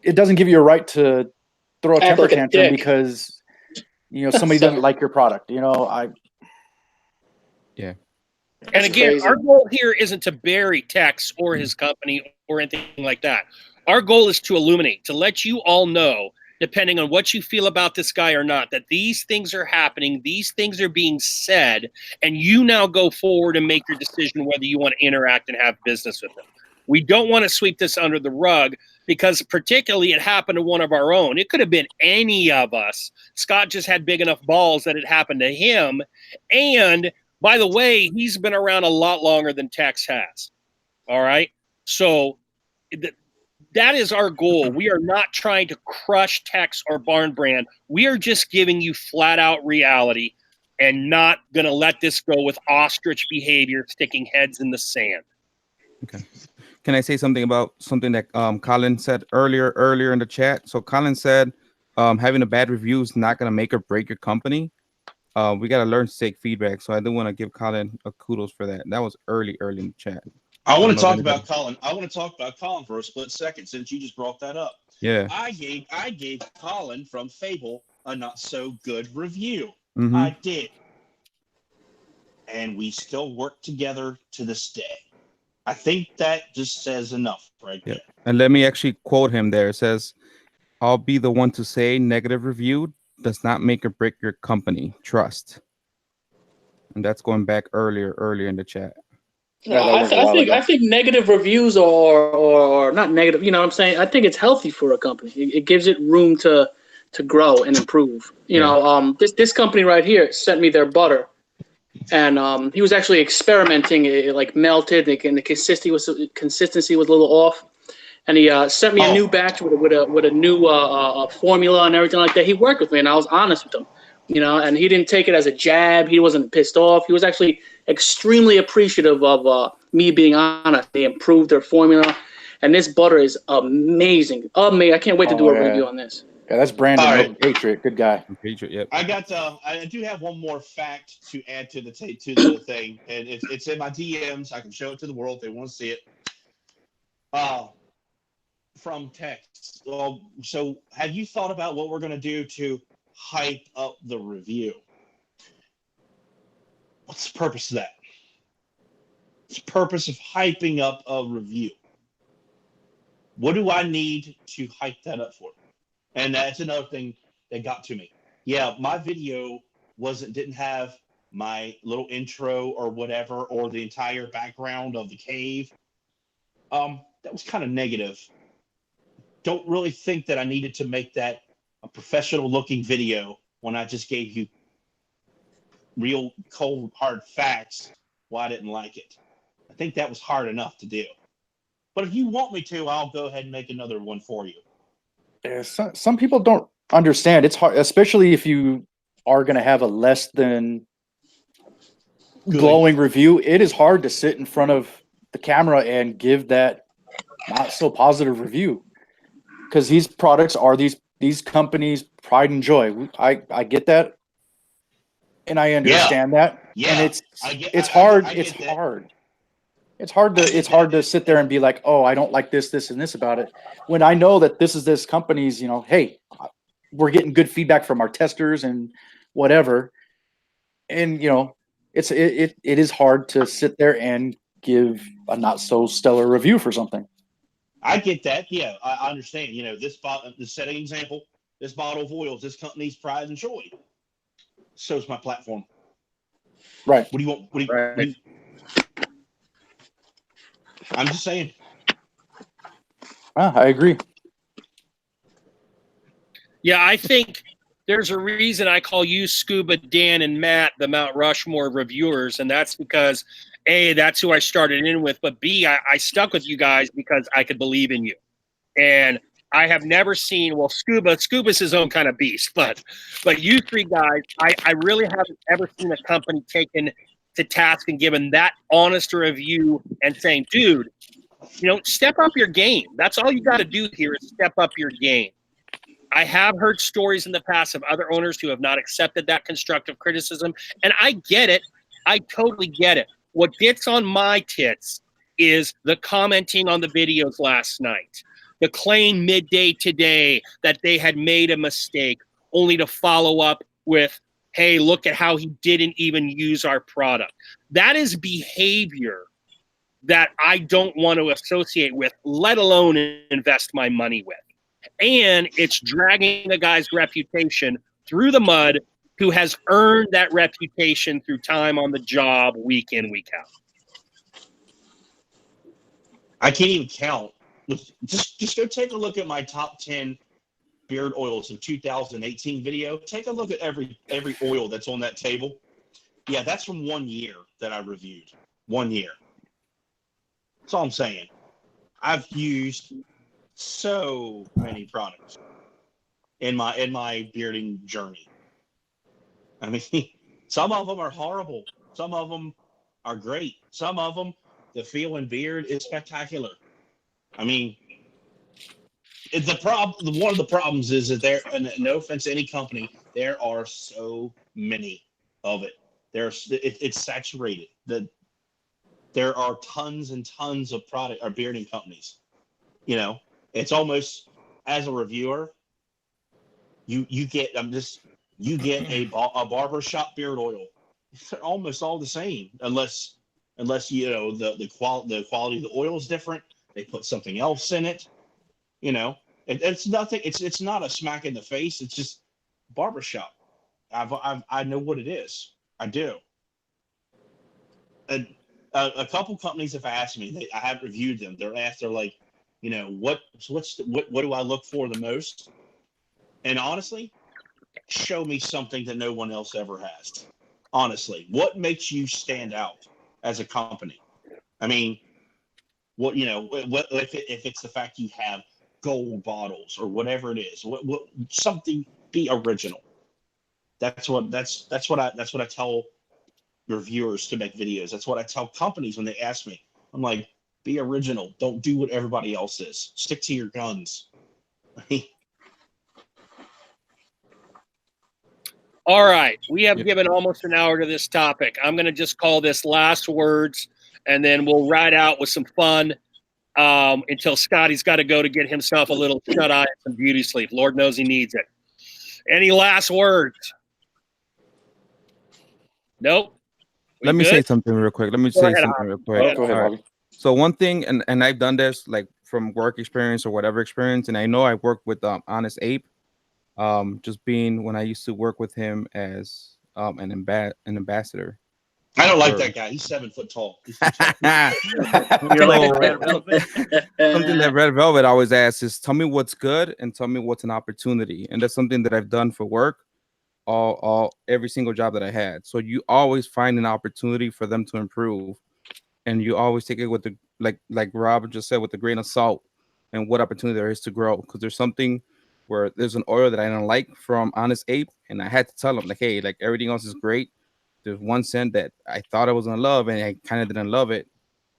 it doesn't give you a right to throw a Act temper like a tantrum dick. because, somebody doesn't like your product. Yeah. and That's again, crazy. our goal here isn't to bury Tex or his company or anything like that. Our goal is to illuminate, to let you all know, depending on what you feel about this guy or not, that these things are happening, these things are being said, and you now go forward and make your decision whether you want to interact and have business with them. We don't want to sweep this under the rug because particularly it happened to one of our own. It could have been any of us. Scott just had big enough balls that it happened to him. And by the way, he's been around a lot longer than Tex has. All right. So that is our goal. We are not trying to crush Tex or Barn Brand. We are just giving you flat out reality and not going to let this go with ostrich behavior, sticking heads in the sand. Okay. Can I say something about something that Colin said earlier in the chat? So Colin said having a bad review is not going to make or break your company. We got to learn to take feedback. So I do want to give Colin a kudos for that. That was early in the chat. I want to talk about Colin. I want to talk about Colin for a split second since you just brought that up. Yeah. I gave Colin from Fable a not so good review. Mm-hmm. I did. And we still work together to this day. I think that just says enough right there. And let me actually quote him there. It says, I'll be the one to say negative review does not make or break your company. Trust. And that's going back earlier in the chat. I think negative reviews or not negative. You know what I'm saying? I think it's healthy for a company. It gives it room to grow and improve. This company right here sent me their butter, and he was actually experimenting. It like melted, and the consistency was a little off. And he sent me a new batch with a new formula and everything like that. He worked with me, and I was honest with him. And he didn't take it as a jab. He wasn't pissed off. He was actually extremely appreciative of me being honest. They improved their formula, and this butter is amazing. I can't wait to do a review on this. Yeah, that's Brandon, right. Patriot. Good guy. Patriot, yep. I do have one more fact to add to the thing, and it's in my DMs. I can show it to the world if they want to see it. From text. So have you thought about what we're going to do to hype up the review? What's the purpose of that? What's the purpose of hyping up a review? What do I need to hype that up for? And that's another thing that got to me. Yeah, my video didn't have my little intro or whatever, or the entire background of the cave. That was kind of negative. Don't really think that I needed to make that a professional looking video when I just gave you real cold, hard facts why I didn't like it. I think that was hard enough to do. But if you want me to, I'll go ahead and make another one for you. Yeah, some people don't understand. It's hard, especially if you are going to have a less than glowing review. It is hard to sit in front of the camera and give that not so positive review, because these products are these companies' pride and joy. I get that, and I understand that. Yeah, and it's hard. it's hard. It's hard to sit there and be like, oh, I don't like this, this, and this about it, when I know that this company's, hey, we're getting good feedback from our testers and whatever, and it is hard to sit there and give a not so stellar review for something. I get that. Yeah, I understand. This setting example, this bottle of oil is this company's pride and joy. So's my platform. Right. What do you want? What do you, I'm just saying. I agree. Yeah, I think there's a reason I call you, Scuba, Dan, and Matt the Mount Rushmore reviewers, and that's because A, that's who I started in with, but B, I stuck with you guys because I could believe in you. And I have never seen, well, Scuba's his own kind of beast, but you three guys, I really haven't ever seen a company taken to task and given that honest a review and saying, dude, step up your game. That's all you got to do here is step up your game. I have heard stories in the past of other owners who have not accepted that constructive criticism, and I get it. I totally get it. What gets on my tits is the commenting on the videos last night, the claim midday today that they had made a mistake, only to follow up with, hey, look at how he didn't even use our product. That is behavior that I don't want to associate with, let alone invest my money with. And it's dragging a guy's reputation through the mud who has earned that reputation through time on the job, week in, week out. I can't even count. Just go take a look at my top 10 beard oils in 2018 video. Take a look at every oil that's on that table. Yeah, that's from 1 year that I reviewed. 1 year. That's all I'm saying. I've used so many products in my bearding journey. I mean, some of them are horrible. Some of them are great. Some of them, the feel and beard is spectacular. I mean, one of the problems is that there, and no offense to any company, there are so many of it. It's saturated. There are tons and tons of product or bearding companies. It's almost, as a reviewer, you get a barbershop beard oil. They're almost all the same, unless the quality of the oil is different. They put something else in it. It's nothing. It's not a smack in the face. It's just barbershop. I know what it is. I do. And a couple companies have asked me. I have reviewed them. They're like, what do I look for the most? And honestly, show me something that no one else ever has. Honestly, what makes you stand out as a company? I mean, what if it's the fact you have gold bottles or whatever it is? What something, be original. That's what I tell reviewers to make videos. That's what I tell companies when they ask me. I'm like, be original. Don't do what everybody else is. Stick to your guns. All right. We have given almost an hour to this topic. I'm going to just call this last words, and then we'll ride out with some fun until Scotty's got to go to get himself a little shut-eye and some beauty sleep. Lord knows he needs it. Any last words? Nope. Let me say something real quick. Go ahead, Go ahead, Bobby. So one thing, and I've done this like from work experience or whatever experience, and I know I worked with Honest Ape, just being when I used to work with him as an ambassador. I don't like that guy. He's 7 foot tall. He's too tall. You're like So, Red Velvet. something that Red Velvet always asks is, tell me what's good and tell me what's an opportunity. And that's something that I've done for work every single job that I had. So you always find an opportunity for them to improve. And you always take it with the like Rob just said, with a grain of salt, and what opportunity there is to grow. Because there's something where there's an oil that I don't like from Honest Ape, and I had to tell him, like, hey, like, everything else is great. There's one scent that I thought I was gonna love, and I kind of didn't love it,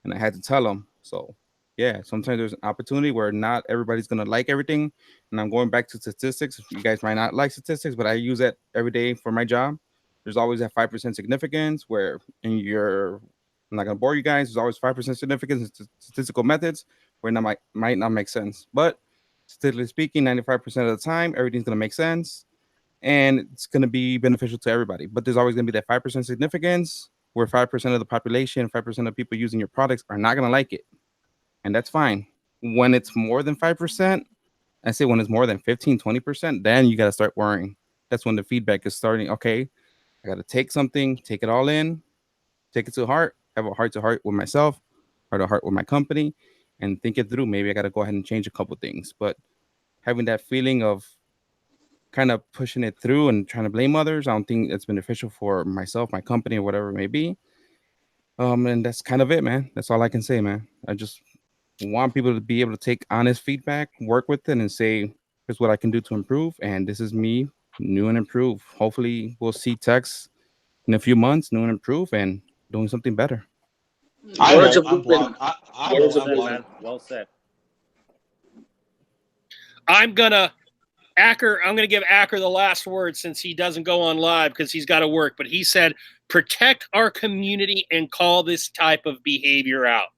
and I had to tell him. So yeah, sometimes there's an opportunity where not everybody's gonna like everything. And I'm going back to statistics. You guys might not like statistics, but I use that every day for my job. There's always that 5% significance where in your, I'm not gonna bore you guys. There's always 5% significance in statistical methods where it might not make sense. But statistically speaking, 95% of the time, everything's gonna make sense and it's gonna be beneficial to everybody. But there's always gonna be that 5% significance where 5% of the population, 5% of people using your products are not gonna like it. And that's fine. When it's more than 5%, I say when it's more than 15, 20%, then you got to start worrying. That's when the feedback is starting. Okay, I got to take something, take it all in, take it to heart, have a heart to heart with myself, heart to heart with my company, and think it through. Maybe I got to go ahead and change a couple things. But having that feeling of kind of pushing it through and trying to blame others, I don't think it's beneficial for myself, my company, or whatever it may be. And that's kind of it, man. That's all I can say, man. I just want people to be able to take honest feedback, work with it, and say, here's what I can do to improve. And this is me, new and improved. Hopefully, we'll see Tex in a few months, new and improved, and doing something better. I Words won't. of I'm wisdom. blocked. I Words won't. of I'm Well said, blocked. man. Well said. I'm gonna give Acker the last word since he doesn't go on live because he's got to work. But he said, protect our community and call this type of behavior out.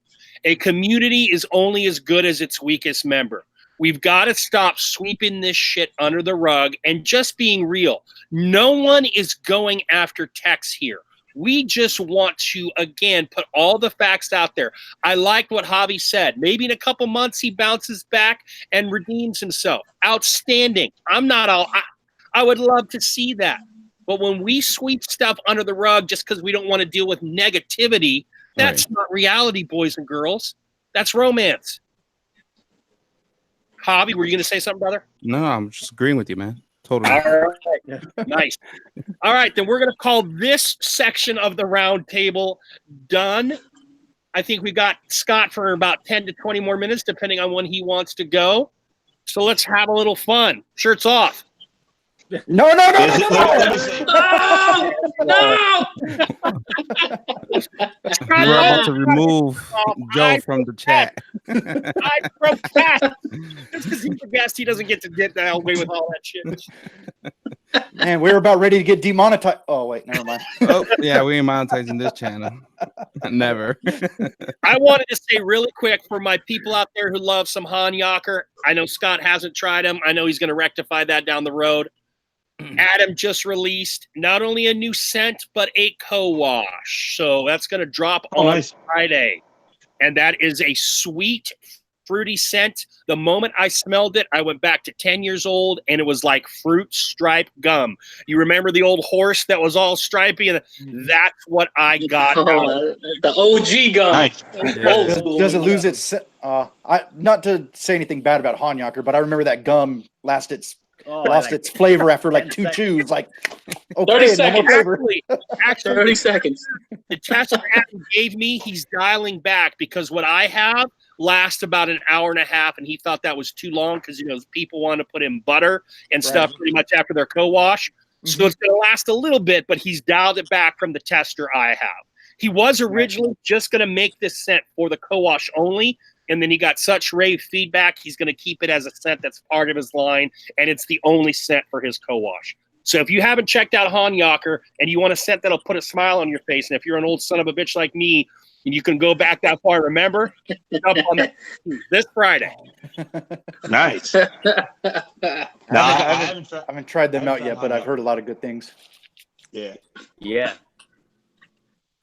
A community is only as good as its weakest member. We've got to stop sweeping this shit under the rug and just being real. No one is going after Tex here. We just want to, again, put all the facts out there. I liked what Javi said. Maybe in a couple months he bounces back and redeems himself. Outstanding. I would love to see that. But when we sweep stuff under the rug just because we don't want to deal with negativity, that's not reality, boys and girls. That's romance. Javi, were you going to say something, brother? No, I'm just agreeing with you, man. Totally. All right. Nice. All right, then we're going to call this section of the round table done. I think we got Scott for about 10 to 20 more minutes, depending on when he wants to go. So let's have a little fun. Shirts off. No. No! We're about to remove Joe from the chat. I protest. Just because he's a guest, he doesn't get to get away with all that shit. Man, we're about ready to get demonetized. Oh, wait, never mind. Oh, yeah, we ain't monetizing this channel. Never. I wanted to say really quick for my people out there who love some Hanyaker. I know Scott hasn't tried them. I know he's going to rectify that down the road. Adam just released not only a new scent, but a co-wash. So that's going to drop on Friday. And that is a sweet, fruity scent. The moment I smelled it, I went back to 10 years old, and it was like fruit stripe gum. You remember the old horse that was all stripy? And that's what I got. The OG gum. Nice. Does it lose its? Not to say anything bad about Hanyaker, but I remember that gum lost its flavor after like 2 chews. Like, okay, 30 no more seconds. flavor. Actually, 30 seconds. The tester Adam gave me, he's dialing back because what I have lasts about an hour and a half, and he thought that was too long because people want to put in butter and stuff pretty much after their co-wash. So it's going to last a little bit, but he's dialed it back from the tester I have. He was originally just going to make this scent for the co-wash only, and then he got such rave feedback, he's going to keep it as a scent that's part of his line, and it's the only scent for his co-wash. So if you haven't checked out Hanyaker and you want a scent that'll put a smile on your face, and if you're an old son of a bitch like me, and you can go back that far, remember, up on this Friday. Nice. I haven't tried them out yet, but I've heard a lot of good things. Yeah.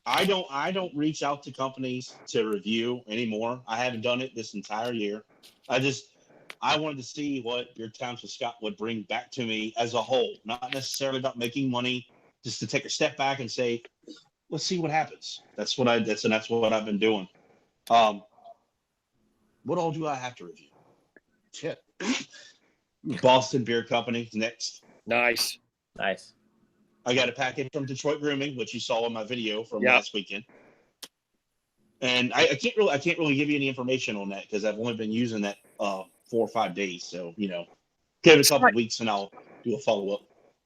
I don't reach out to companies to review anymore. I haven't done it this entire year. I wanted to see what your Times with Scott would bring back to me as a whole, not necessarily about making money, just to take a step back and say, let's see what happens. That's what I've been doing. What all do I have to review? Shit. Boston Beer Company next. Nice. Nice. I got a package from Detroit Grooming, which you saw in my video from last weekend. And I can't really give you any information on that because I've only been using that 4 or 5 days. So, give it a couple of weeks and I'll do a follow-up.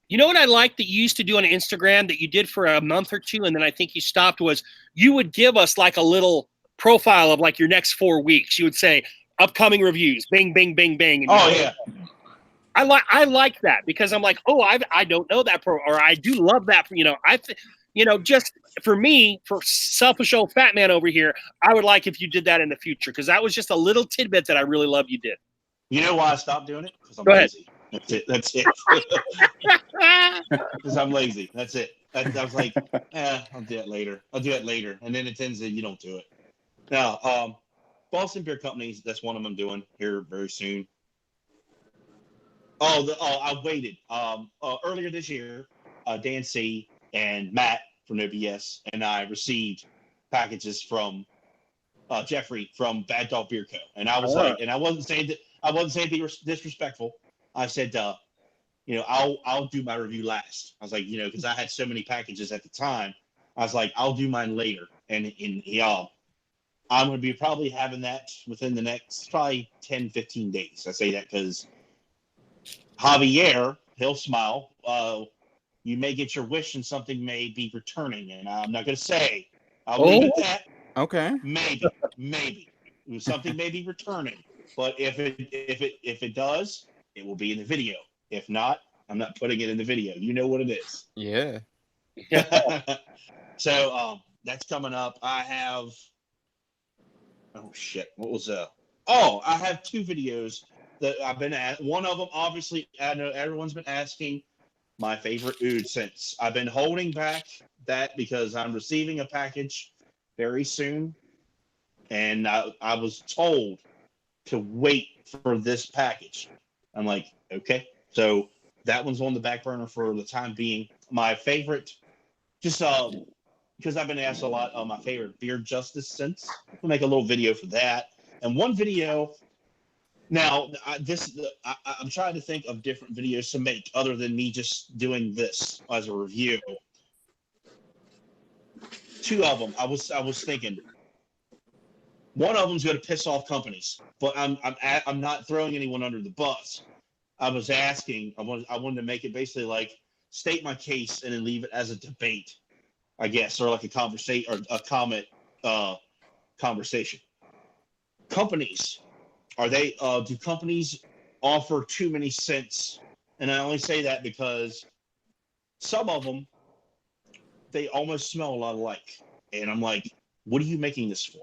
You know what I like that you used to do on Instagram that you did for a month or two and then I think you stopped was you would give us like a little profile of like your next 4 weeks. You would say upcoming reviews, bing, bing, bing, bing. And yeah. I like that because I'm like, oh, I don't know that or I do love that. Just for me, for selfish old fat man over here, I would like if you did that in the future because that was just a little tidbit that I really love you did. You know why I stopped doing it? Because I'm Go lazy. That's it. Because I'm lazy. That's it. I was like, I'll do that later. And then it tends that you don't do it. Now, Boston Beer Company, that's one of them doing here very soon. I waited. Earlier this year, Dan C. and Matt from OBS and I received packages from Jeffrey from Bad Dog Beer Co. And I was like, and I wasn't saying be disrespectful. I said, I'll do my review last. I was like, because I had so many packages at the time. I was like, I'll do mine later. And I'm going to be probably having that within the next probably 10, 15 days. I say that because Javier, he'll smile. You may get your wish and something may be returning. And I'm not going to say. I'll leave it at that. Okay. Maybe. Something may be returning. But if it does, it will be in the video. If not, I'm not putting it in the video. You know what it is. Yeah. So that's coming up. I have. Oh shit! What was I have 2 videos that I've been at. One of them, obviously, I know everyone's been asking my favorite oud scents. I've been holding back that because I'm receiving a package very soon, and I was told to wait for this package. I'm like, okay. So that one's on the back burner for the time being. My favorite, just because I've been asked a lot of my favorite beer justice scents. We'll make a little video for that. And one video. Now, I'm trying to think of different videos to make other than me just doing this as a review. 2 of them, I was thinking. One of them's going to piss off companies, but I'm not throwing anyone under the bus. I was asking. I wanted to make it basically like state my case and then leave it as a debate, I guess, or like a conversation or a comment conversation. Companies, do companies offer too many scents? And I only say that because some of them, they almost smell a lot alike. And I'm like, what are you making this for?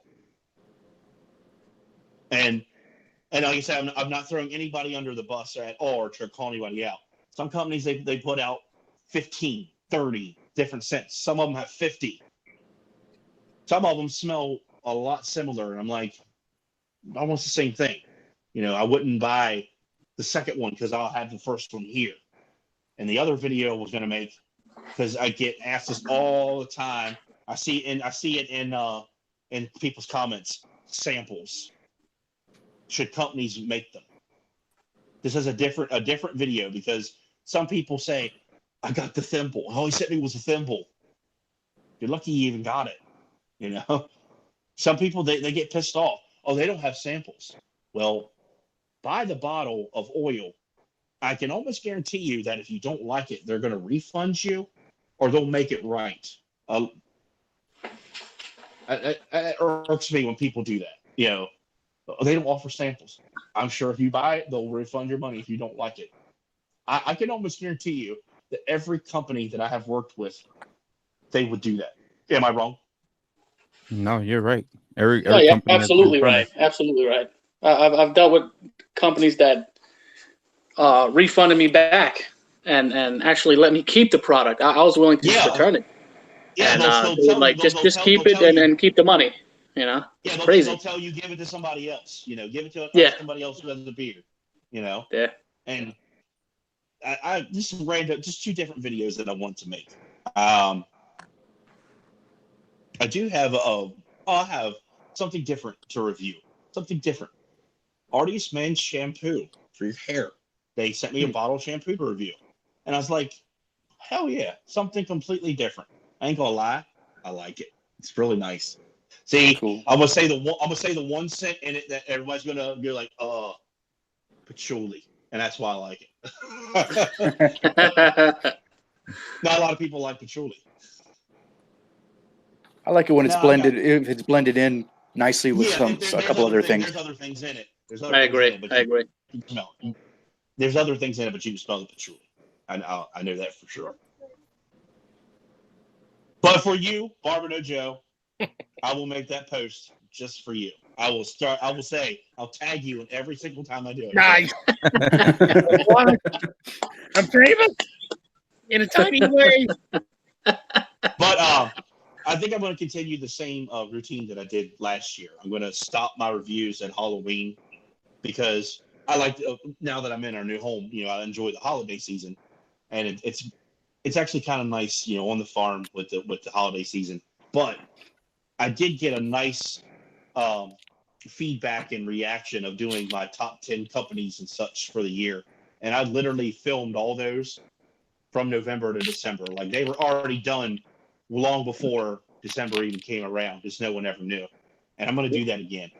And like I said, I'm not throwing anybody under the bus at all or to call anybody out. Some companies, they put out 15, 30 different scents. Some of them have 50. Some of them smell a lot similar. And I'm like, almost the same thing. I wouldn't buy the second one because I'll have the first one here. And the other video was going to make, because I get asked this all the time. I see it in people's comments, samples. Should companies make them? This is a different video because some people say, I got the thimble. All he sent me was a thimble. You're lucky you even got it. Some people, they get pissed off. Oh, they don't have samples. Well, buy the bottle of oil. I can almost guarantee you that if you don't like it, they're going to refund you or they'll make it right. It irks me when people do that. They don't offer samples. I'm sure if you buy it, they'll refund your money if you don't like it. I can almost guarantee you that every company that I have worked with, they would do that. Am I wrong? No, you're right. Every yeah, company absolutely right. Absolutely right. I've dealt with companies that refunded me back and actually let me keep the product. I was willing to return it. Yeah, and just keep it and keep the money. Yeah, crazy. They'll tell you give it to somebody else. Give it to somebody else who has the beer. Yeah. And I just random, just 2 different videos that I want to make. I do have I'll have something different to review. Something different. Artist Men's shampoo for your hair. They sent me a bottle of shampoo to review, and I was like, hell yeah, something completely different. I ain't gonna lie, I like it. It's really nice. See, Cool. I'm gonna say the one scent in it that everybody's gonna be like, patchouli, and that's why I like it. Not a lot of people like patchouli. I like it when it's No, blended. If it's blended in nicely with Yeah, a couple other things. There's other things in it. There's other I things in agree. it, but I agree. you can smell it. There's other things in it, but you can smell the patchouli. I know that for sure. But for you, Barbara Joe, I will make that post just for you. I will say, I'll tag you in every single time I do it. Nice. I'm famous in a tiny way. But I think I'm going to continue the same routine that I did last year. I'm going to stop my reviews at Halloween because I like now that I'm in our new home. I enjoy the holiday season, and it's actually kind of nice, on the farm with the holiday season. But I did get a nice feedback and reaction of doing my top 10 companies and such for the year, and I literally filmed all those from November to December. Like they were already done long before December even came around, just no one ever knew. And I'm going to do that again.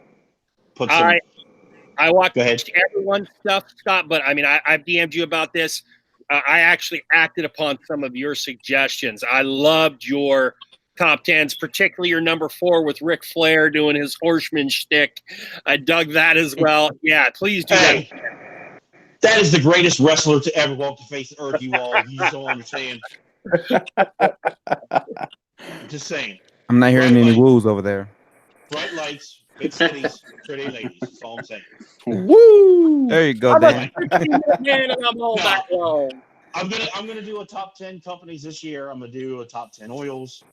I watched Go ahead. everyone's stuff, Scott, but I mean, I've DM'd you about this. I actually acted upon some of your suggestions. I loved your top 10s, particularly your number 4 with Ric Flair doing his horseman shtick. I dug that as well. Yeah, please do that. That is the greatest wrestler to ever walk the face of earth, you all. You just don't understand. Just saying. I'm not hearing any woos over there. Bright lights, big cities, pretty ladies. That's all I'm saying. Woo! There you go, Dan. Man, I'm all back home. I'm gonna do a top 10 companies this year. I'm gonna do a top 10 oils.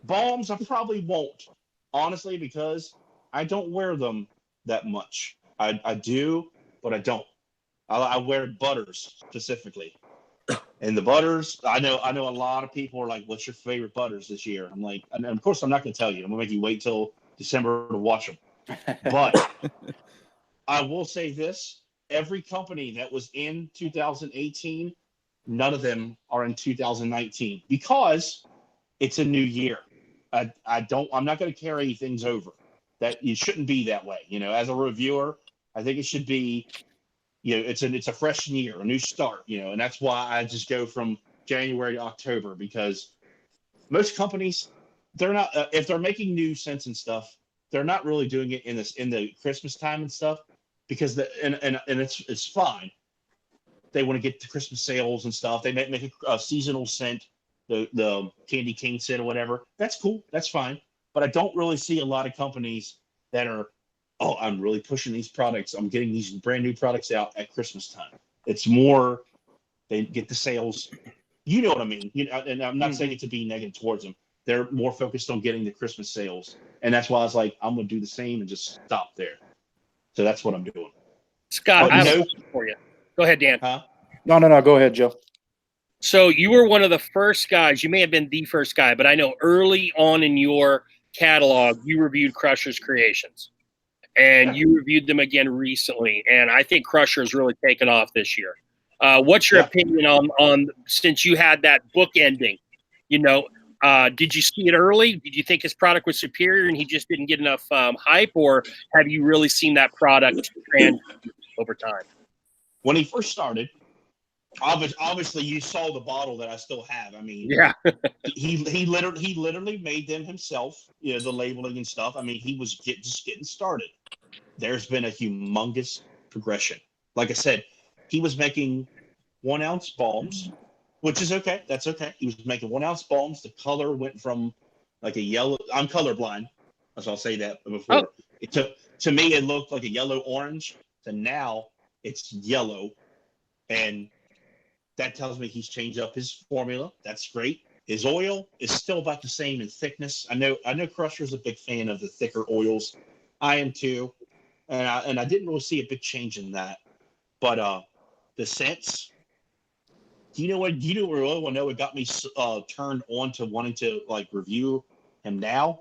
Balms, I probably won't, honestly, because I don't wear them that much. I do, but I don't. I wear butters specifically, and the butters. I know a lot of people are like, "What's your favorite butters this year?" I'm like, and of course, I'm not gonna tell you. I'm gonna make you wait till December to watch them. But I will say this: every company that was in 2018, none of them are in 2019 because it's a new year. I'm not going to carry things over. That it shouldn't be that way. As a reviewer, I think it should be. It's a fresh year, a new start. And that's why I just go from January to October because most companies, they're not if they're making new scents and stuff, they're not really doing it in the Christmas time and stuff because and it's fine. They want to get the Christmas sales and stuff. They make a seasonal scent, the candy cane scent or whatever. That's cool. That's fine. But I don't really see a lot of companies that are, I'm really pushing these products. I'm getting these brand new products out at Christmas time. It's more they get the sales. You know what I mean? And I'm not saying it to be negative towards them. They're more focused on getting the Christmas sales, and that's why I was like, I'm gonna do the same and just stop there. So that's what I'm doing. Scott, I have a question for you. Go ahead, Dan. Huh? No. Go ahead, Joe. So you were one of the first guys. You may have been the first guy, but I know early on in your catalog, you reviewed Crusher's creations, and you reviewed them again recently. And I think Crusher's really taken off this year. What's your opinion on since you had that book ending? Did you see it early? Did you think his product was superior and he just didn't get enough hype, or have you really seen that product trend over time? When he first started, obviously you saw the bottle that I still have. I mean, yeah, he literally made them himself. The labeling and stuff. I mean, he was just getting started. There's been a humongous progression. Like I said, he was making 1 ounce balms, which is okay. That's okay. He was making 1 ounce balms. The color went from like a yellow. I'm colorblind, so I'll say that before. Oh. To me, it looked like a yellow orange. To now, it's yellow, and that tells me he's changed up his formula. That's great. His oil is still about the same in thickness. I know Crusher's a big fan of the thicker oils. I am too, and I didn't really see a big change in that. But the scents. Do you know what? You really want to know what got me turned on to wanting to like review him now.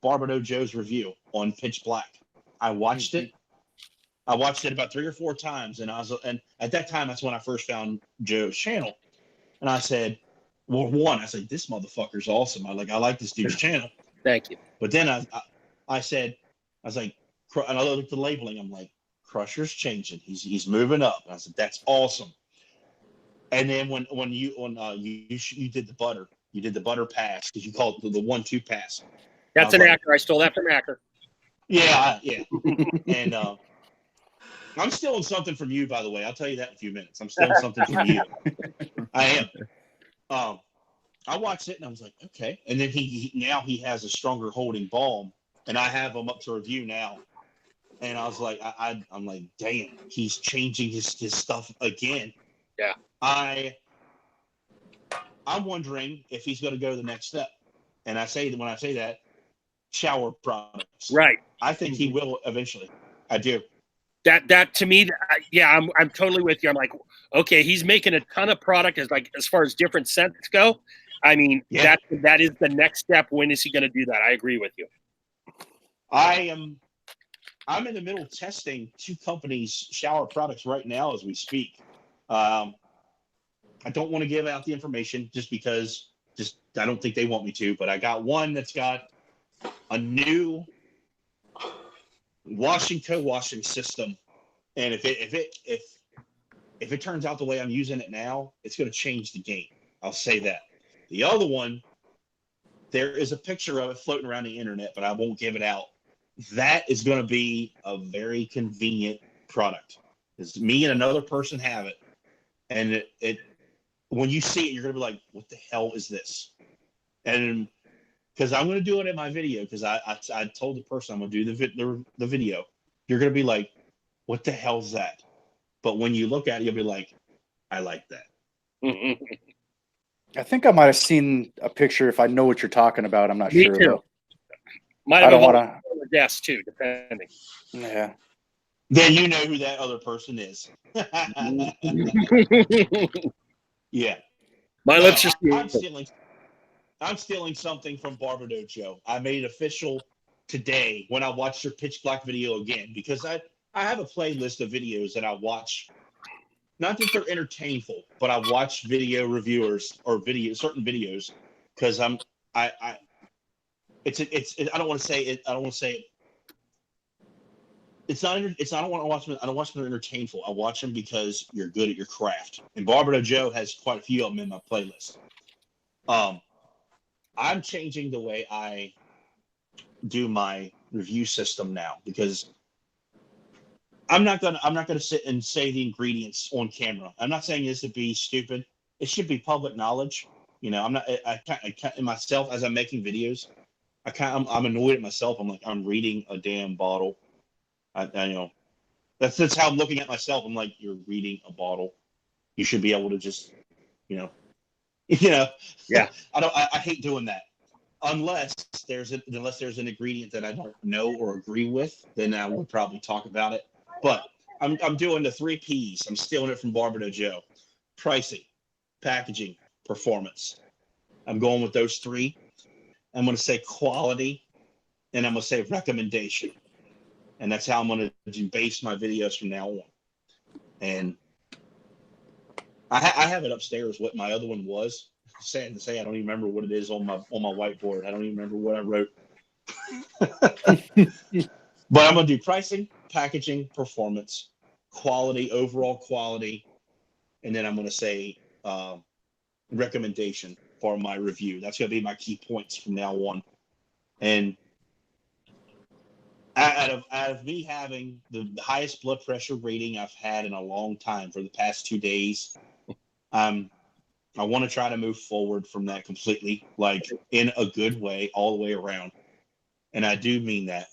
Barbado Joe's review on Pitch Black. I watched it. I watched it about 3 or 4 times, and at that time, that's when I first found Joe's channel. And I said, well, I said, this motherfucker's awesome. I like this dude's channel. Thank you. But then I was like, and I looked at the labeling. I'm like, Crusher's changing. He's moving up. And I said, that's awesome. And then when you did the butter, you did the butter pass because you called it the 1-2 pass. That's an actor. I stole that from Acker. Yeah. And I'm stealing something from you, by the way. I'll tell you that in a few minutes. I'm stealing something from you. I am. I watched it and I was like, okay. And then he has a stronger holding balm, and I have him up to review now. And I was like, I'm like, damn, he's changing his stuff again. Yeah. I'm wondering if he's going to go the next step. And when I say that, shower products. Right. I think he will eventually. I do. That to me, yeah, I'm totally with you. I'm like, okay, he's making a ton of product as far as different scents go. I mean, yeah. that is the next step. When is he going to do that? I agree with you. I'm in the middle of testing 2 companies' shower products right now as we speak. I don't want to give out the information just because I don't think they want me to, but I got one that's got a new co-washing system, and if it turns out the way I'm using it now, it's going to change the game. I'll say that. The other one, there is a picture of it floating around the internet, but I won't give it out. That is going to be a very convenient product. It's me and another person have it, and it when you see it, you're going to be like, "What the hell is this?" And because I'm going to do it in my video, because I told the person I'm going to do the video, you're going to be like, "What the hell's that?" But when you look at it, you'll be like, "I like that." I think I might have seen a picture. If I know what you're talking about, I'm not Me sure. too. Though. Might have been on the desk too, depending. Yeah. Then you know who that other person is. Yeah. My lips are I'm stealing something from Barbado Joe. I made it official today when I watched your Pitch Black video again, because I have a playlist of videos that I watch. Not that they're entertainful, but I watch video reviewers or certain videos because I don't want to say it. I don't want to say it. It's not. I don't want to watch them. I don't watch them to entertainful. I watch them because you're good at your craft. And Barbado Joe has quite a few of them in my playlist. I'm changing the way I do my review system now because I'm not gonna sit and say the ingredients on camera. I'm not saying this to be stupid. It should be public knowledge. You know, I'm not. I can't myself as I'm making videos. I'm annoyed at myself. I'm like, I'm reading a damn bottle. I you know, that's how I'm looking at myself. I'm like, you're reading a bottle. You should be able to just, you know. Yeah. I hate doing that. Unless there's an ingredient that I don't know or agree with, then I would probably talk about it. But I'm doing the 3 P's. I'm stealing it from Barbado Joe. Pricing, packaging, performance. I'm going with those 3. I'm going to say quality, and I'm going to say recommendation. And that's how I'm going to base my videos from now on. And I have it upstairs what my other one was. Sad to say, I don't even remember what it is on my whiteboard. I don't even remember what I wrote. But I'm going to do pricing, packaging, performance, quality, overall quality, and then I'm going to say recommendation for my review. That's going to be my key points from now on. And out of me having the highest blood pressure rating I've had in a long time for the past 2 days, I want to try to move forward from that completely, like in a good way, all the way around. And I do mean that.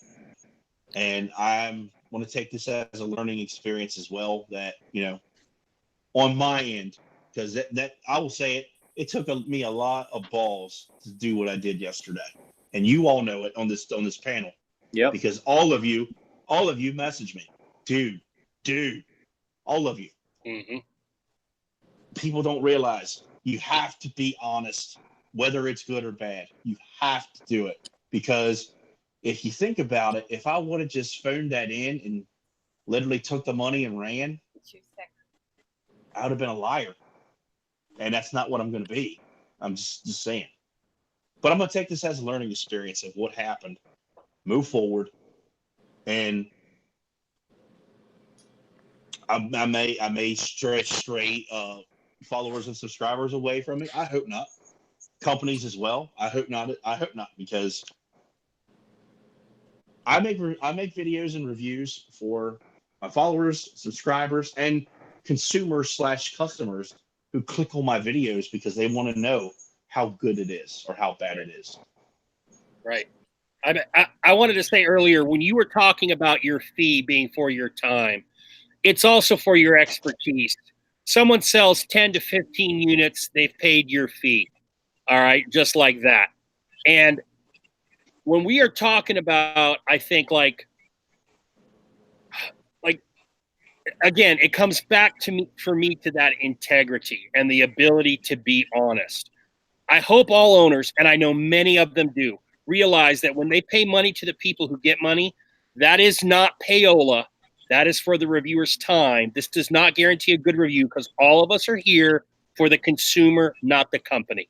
And I want to take this as a learning experience as well, that, you know, on my end, because that I will say it took me a lot of balls to do what I did yesterday. And you all know it on this panel. Yep. Because all of you message me, dude, all of you. Mm-hmm. People don't realize you have to be honest, whether it's good or bad. You have to do it. because if you think about it, if I would have just phoned that in and literally took the money and ran, I would have been a liar. And that's not what I'm going to be. I'm just saying. But I'm going to take this as a learning experience of what happened, move forward, and I may stray followers and subscribers away from me. I hope not. Companies as well. I hope not, because I make videos and reviews for my followers, subscribers, and consumers/customers who click on my videos because they want to know how good it is or how bad it is. Right. I wanted to say earlier, when you were talking about your fee being for your time, it's also for your expertise. Someone sells 10 to 15 units, they've paid your fee. All right, just like that. And when we are talking about, I think like again, it comes back to me to that integrity and the ability to be honest. I hope all owners, and I know many of them do, realize that when they pay money to the people who get money, that is not payola. That is for the reviewer's time. This does not guarantee a good review because all of us are here for the consumer, not the company.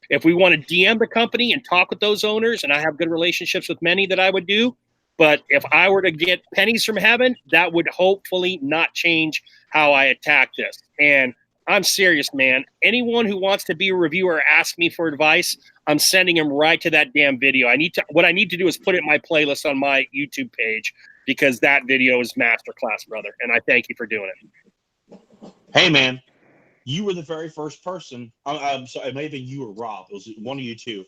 If we want to DM the company and talk with those owners, and I have good relationships with many that I would do, but if I were to get pennies from heaven, that would hopefully not change how I attack this. And I'm serious, man. Anyone who wants to be a reviewer, ask me for advice, I'm sending them right to that damn video. What I need to do is put it in my playlist on my YouTube page because that video is masterclass, brother. And I thank you for doing it. Hey, man, you were the very first person. I'm sorry, it may have been you or Rob. It was one of you two.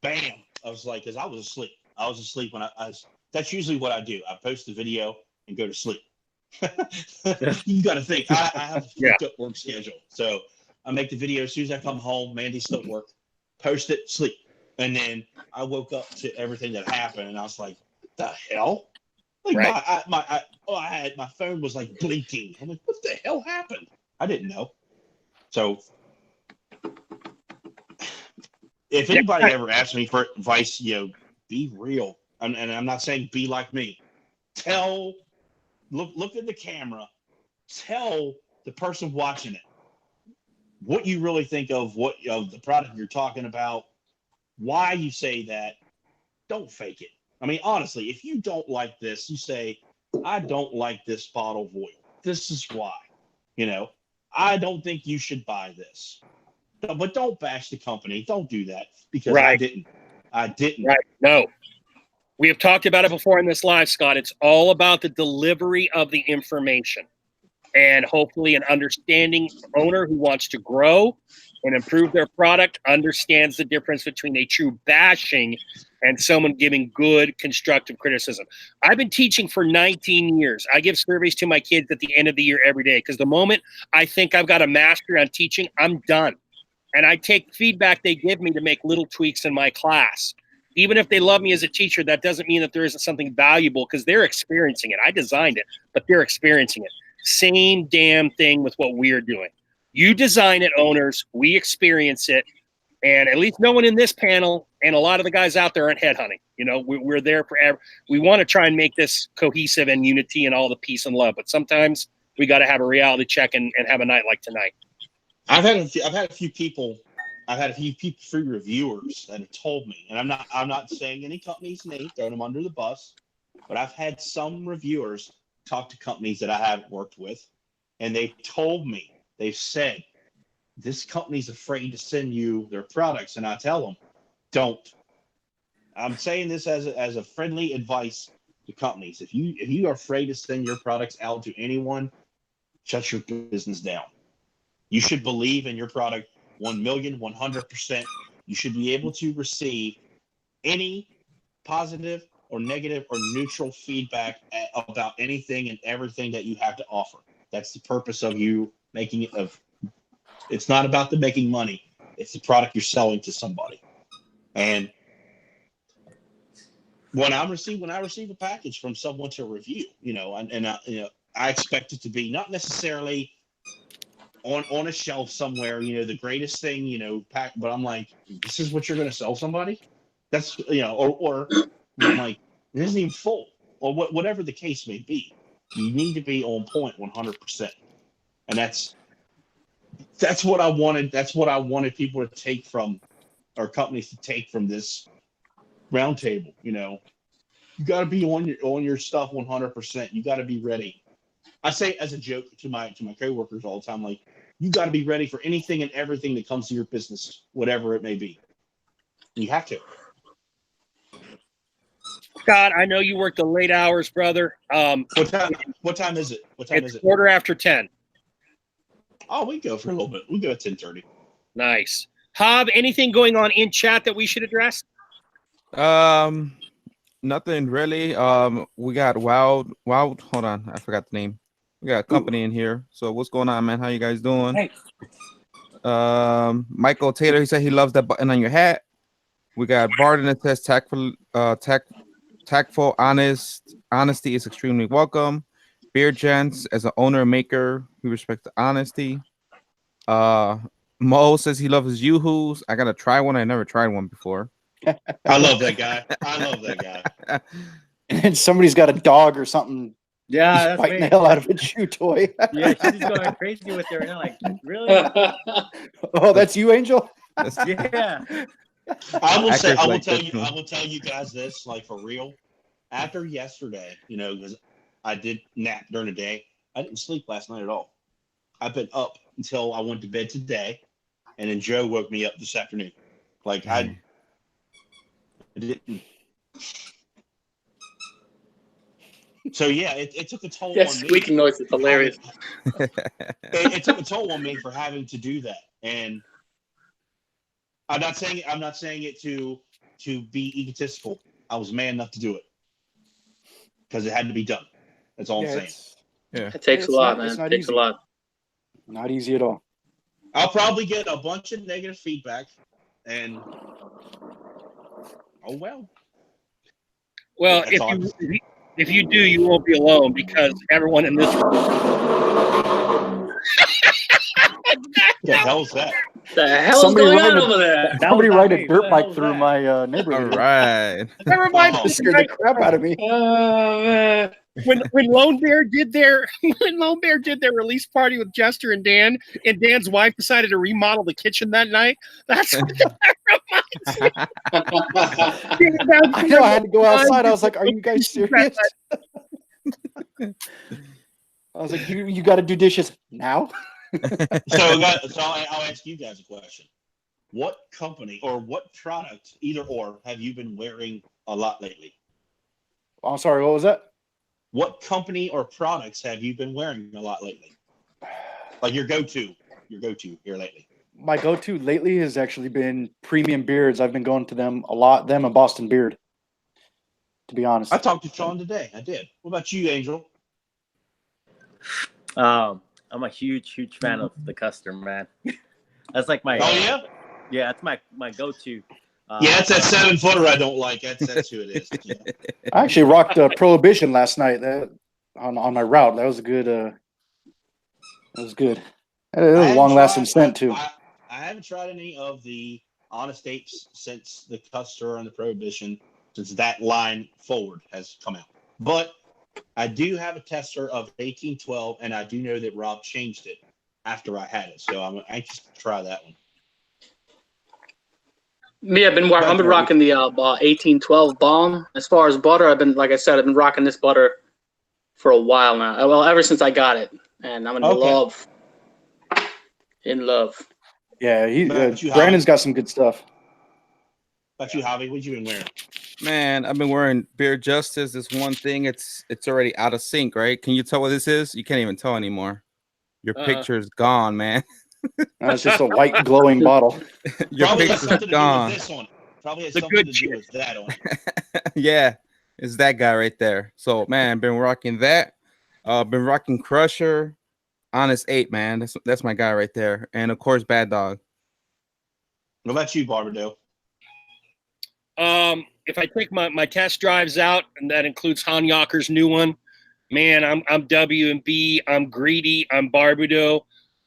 Bam! I was like, because I was asleep. I was asleep when I was. That's usually what I do. I post the video and go to sleep. You got to think. I have a fucked up work schedule. So I make the video as soon as I come home. Mandy's still at work. Post it, sleep. And then I woke up to everything that happened. And I was like, what the hell? Like my phone was like blinking. I'm like, what the hell happened? I didn't know. So if anybody ever asks me for advice, be real. And I'm not saying be like me. Look at the camera. Tell the person watching it what you really think of the product you're talking about, why you say that. Don't fake it. I mean, honestly, if you don't like this, you say, I don't like this bottle of oil. This is why. I don't think you should buy this. But don't bash the company. Don't do that because I didn't. Right. No. We have talked about it before in this live, Scott. It's all about the delivery of the information and hopefully an understanding owner who wants to grow and improve their product understands the difference between a true bashing and someone giving good constructive criticism. I've been teaching for 19 years. I give surveys to my kids at the end of the year every day because the moment I think I've got a mastery on teaching, I'm done. And I take feedback they give me to make little tweaks in my class. Even if they love me as a teacher, that doesn't mean that there isn't something valuable because they're experiencing it. I designed it, but they're experiencing it. Same damn thing with what we're doing. You design it, owners. We experience it. And at least no one in this panel and a lot of the guys out there aren't headhunting. We're there forever. We want to try and make this cohesive and unity and all the peace and love. But sometimes we got to have a reality check and have a night like tonight. I've had a few people free reviewers that have told me, and I'm not saying any company's name, throwing them under the bus, but I've had some reviewers talk to companies that I haven't worked with, and they've said, this company's afraid to send you their products, and I tell them, don't. I'm saying this as a friendly advice to companies. If you are afraid to send your products out to anyone, shut your business down. You should believe in your product 1,100%. You should be able to receive any positive or negative or neutral feedback about anything and everything that you have to offer. That's the purpose of you making it. It's not about the making money. It's the product you're selling to somebody. And when I receive a package from someone to review, I expect it to be not necessarily on a shelf somewhere, the greatest thing, but I'm like, this is what you're going to sell somebody? That's or I'm like, it isn't even full, or whatever the case may be. You need to be on point 100%, and that's what I wanted. That's what I wanted people to take from, or companies to take from this roundtable. You got to be on your stuff 100%. You got to be ready. I say as a joke to my coworkers all the time, like, you got to be ready for anything and everything that comes to your business, whatever it may be. You have to. Scott, I know you work the late hours, brother. What time is it? It's 10:15. Oh, we go for a little bit. We go at 10:30. Nice. Hob, anything going on in chat that we should address? Nothing really. We got Wild. Hold on, I forgot the name. We got a company in here. So what's going on, man? How you guys doing? Hey. Michael Taylor, he said he loves that button on your hat. We got Barden that says tactful, honesty is extremely welcome. Beer Gents, as an owner and maker, we respect the honesty. Mo says he loves his Yoo-Hoos. I gotta try one. I never tried one before. I love that guy. And somebody's got a dog or something. Yeah, that's biting me. the hell out of a chew toy. Yeah, she's going crazy with her. And I'm like, really? Oh, that's you, Angel? Yeah. I will like tell this you, one. I will tell you guys this, like, for real. After yesterday, because I did nap during the day, I didn't sleep last night at all. I've been up until I went to bed today, and then Joe woke me up this afternoon. Like, I didn't. So yeah, it took a toll That on me. squeaking noise is hilarious. It took a toll on me for having to do that, and I'm not saying it to be egotistical. I was man enough to do it because it had to be done. That's all I'm saying. It takes a lot, man. It takes a lot. Not easy at all. I'll probably get a bunch of negative feedback, and oh well. Well, That's all. if you do, you won't be alone, because everyone in this room. What the hell is that? The hell's going on over there? Somebody ride a dirt What the bike hell through was my All neighborhood. right. That reminds Oh. me, It scared the crap out of me. Man. when Lone Bear did their release party with Jester and Dan, and Dan's wife decided to remodel the kitchen that night. That's what that reminds me. I know. I had to go outside. I was like, "Are you guys serious?" I was like, "You got to do dishes now." So I'll ask you guys a question. What company or what product, either or, have you been wearing a lot lately? Oh, I'm sorry. What was that? What company or products have you been wearing a lot lately? Like your go-to here lately. My go-to lately has actually been Premium Beards. I've been going to them a lot. Them and Boston Beard, to be honest. I talked to Sean today. I did. What about you, Angel? I'm a huge fan of the Custom, man. That's like my. Oh yeah. That's my go-to. Yeah, it's that 7-footer I don't like. That's who it is. Yeah. I actually rocked Prohibition last night. That on my route. That was a good. That was good. It was a long-lasting scent too. I haven't tried any of the Honest Apes since the Custer and the Prohibition, since that line forward has come out. But I do have a tester of 1812, and I do know that Rob changed it after I had it. So I'm anxious to try that one. Me, I've been rocking the 1812 bomb. As far as butter, I've been rocking this butter for a while now. Well, ever since I got it, and I'm in love. In love. Yeah, You, Brandon's got some good stuff. About you, Javi, what you been wearing? Man, I've been wearing Beer Justice. This one thing, it's already out of sync, right? Can you tell what this is? You can't even tell anymore. Your picture's gone, man. It's just a white glowing bottle. Your Probably has picture's something to do gone. with this one. Probably has The something good to do with that on. Yeah, it's that guy right there. So, man, been rocking that. Been rocking Crusher, Honest 8, man. That's my guy right there. And of course, Bad Dog. What about you, Barbado? If I take my test drives out, and that includes Hanyocker's new one, man, I'm W and B. I'm greedy. I'm Barbudo.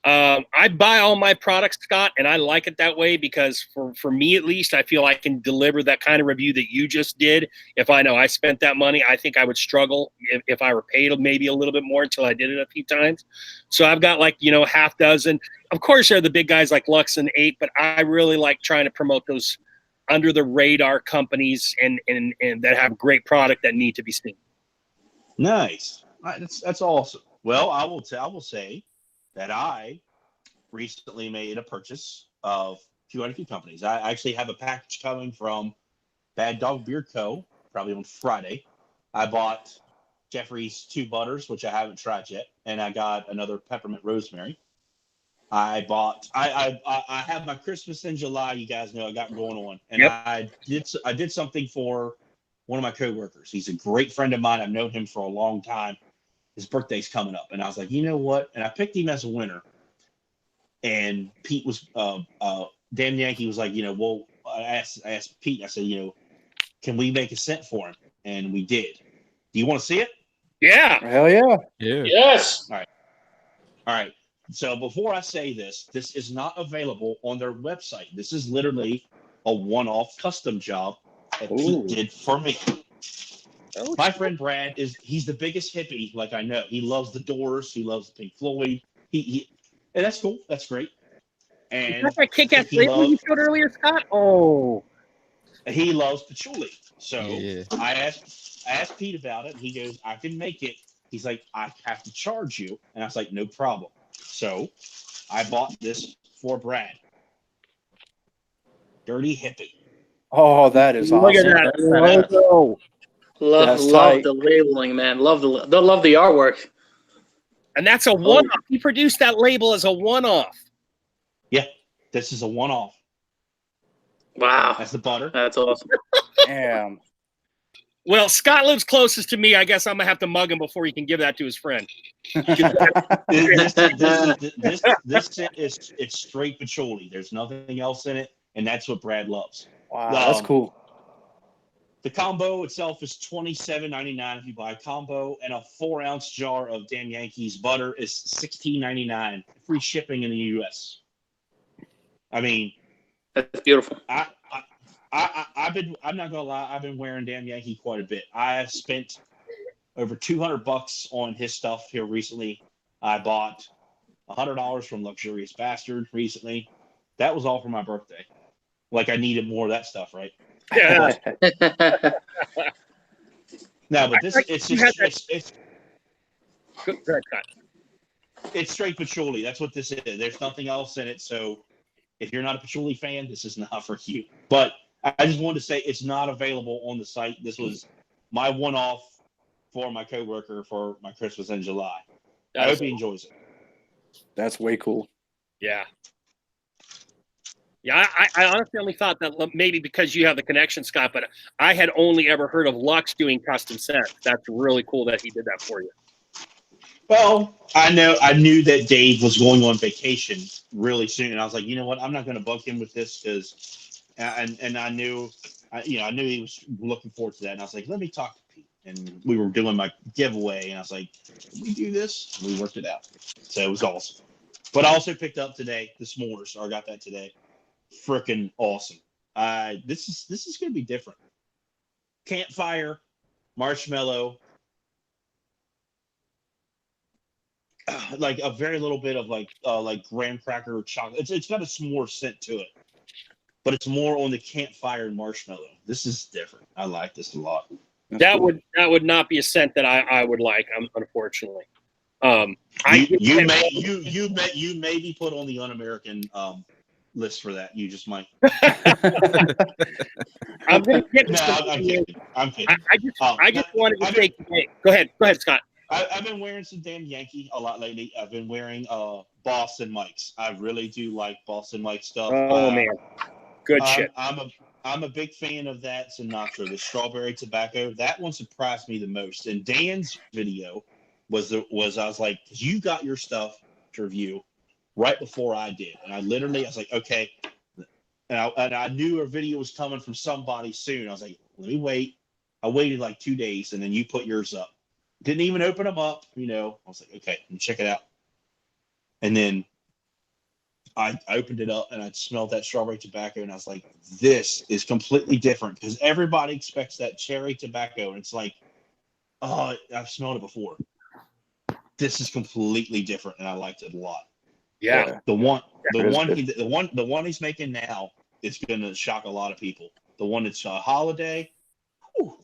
I buy all my products, Scott, and I like it that way because for me at least, I feel I can deliver that kind of review that you just did. If I know I spent that money, I think I would struggle if I were paid maybe a little bit more until I did it a few times. So I've got like, half dozen. Of course, there are the big guys like Lux and 8, but I really like trying to promote those under the radar companies and that have great product that need to be seen. Nice. That's awesome. Well, I will say that I recently made a purchase of a few companies. I actually have a package coming from Bad Dog Beer Co. probably on Friday. I bought Jeffrey's 2 butters, which I haven't tried yet, and I got another peppermint rosemary. I have my Christmas in July. You guys know I got going on, and Yep. I did something for one of my coworkers. He's a great friend of mine. I've known him for a long time. His birthday's coming up, and I was like, you know what? And I picked him as a winner. And Pete was, Damn Yankee was like, well, I asked Pete. I said, can we make a cent for him? And we did. Do you want to see it? Yeah. Hell yeah. Yeah. Yes. All right. So before I say this is not available on their website. This is literally a one-off custom job that Pete did for me. Oh, My friend Brad he's the biggest hippie, like I know. He loves the Doors. He loves Pink Floyd. And that's cool. That's great. And is that kick-ass label you showed earlier, Scott? Oh. He loves patchouli. So Yeah. I asked Pete about it. He goes, I can make it. He's like, I have to charge you. And I was like, no problem. So I bought this for Brad. Dirty Hippie. Oh, that is Look awesome. at that logo. That's Love tight. the labeling, man. Love the artwork. And that's a one-off. He produced that label as a one-off. Yeah, this is a one-off. Wow. That's the butter. That's awesome. Damn. Well, Scott lives closest to me. I guess I'm going to have to mug him before he can give that to his friend. This is it's straight patchouli. There's nothing else in it, and that's what Brad loves. Wow, that's cool. The combo itself is $27.99 if you buy a combo, and a 4-ounce jar of Damn Yankees butter is $16.99. Free shipping in the U.S. I mean, That's beautiful. I'm not gonna lie, I've been wearing Damn Yankee quite a bit. I have spent over $200 on his stuff here recently. I bought $100 from Luxurious Bastard recently. That was all for my birthday. Like I needed more of that stuff, right? Yeah. No, but this it's straight patchouli. That's what this is. There's nothing else in it. So if you're not a patchouli fan, this is not for you. But I just wanted to say it's not available on the site. This was my one-off for my coworker for my Christmas in July. I hope he enjoys it. That's way cool. Yeah. Yeah, I honestly only thought that maybe because you have the connection, Scott, but I had only ever heard of Lux doing custom scents. That's really cool that he did that for you. Well, I knew that Dave was going on vacation really soon, and I was like, you know what, I'm not going to bug him with this because, and I knew he was looking forward to that, and I was like, let me talk to Pete, and we were doing my giveaway, and I was like, can we do this? And we worked it out, so it was awesome. But I also picked up today the s'mores, or I got that today. Freaking awesome! This is going to be different. Campfire, marshmallow. Like a very little bit of like graham cracker chocolate. It's got a s'more scent to it, but it's more on the campfire and marshmallow. This is different. I like this a lot. That would not be a scent that I would like, unfortunately. You may be put on the un-American list for that. You just might. I'm gonna get. No, I'm kidding. I'm kidding. I just wanted to say. Go ahead, Scott. I've been wearing some Damn Yankee a lot lately. I've been wearing Boston Mike's. I really do like Boston Mike stuff. Oh man, good shit. I'm a big fan of that Sinatra, the strawberry tobacco. That one surprised me the most. And Dan's video was I was like, you got your stuff to review right before I did, and I was like, okay. And I knew a video was coming from somebody soon. I was like, let me wait. I waited like 2 days, and then you put yours up. Didn't even open them up, I was like, okay, let me check it out. And then I opened it up and I smelled that strawberry tobacco, and I was like, this is completely different, because everybody expects that cherry tobacco, and it's like, oh, I've smelled it before. This is completely different, and I liked it a lot. Yeah. The one good. the one he's making now is going to shock a lot of people. The one that's a holiday. Whew,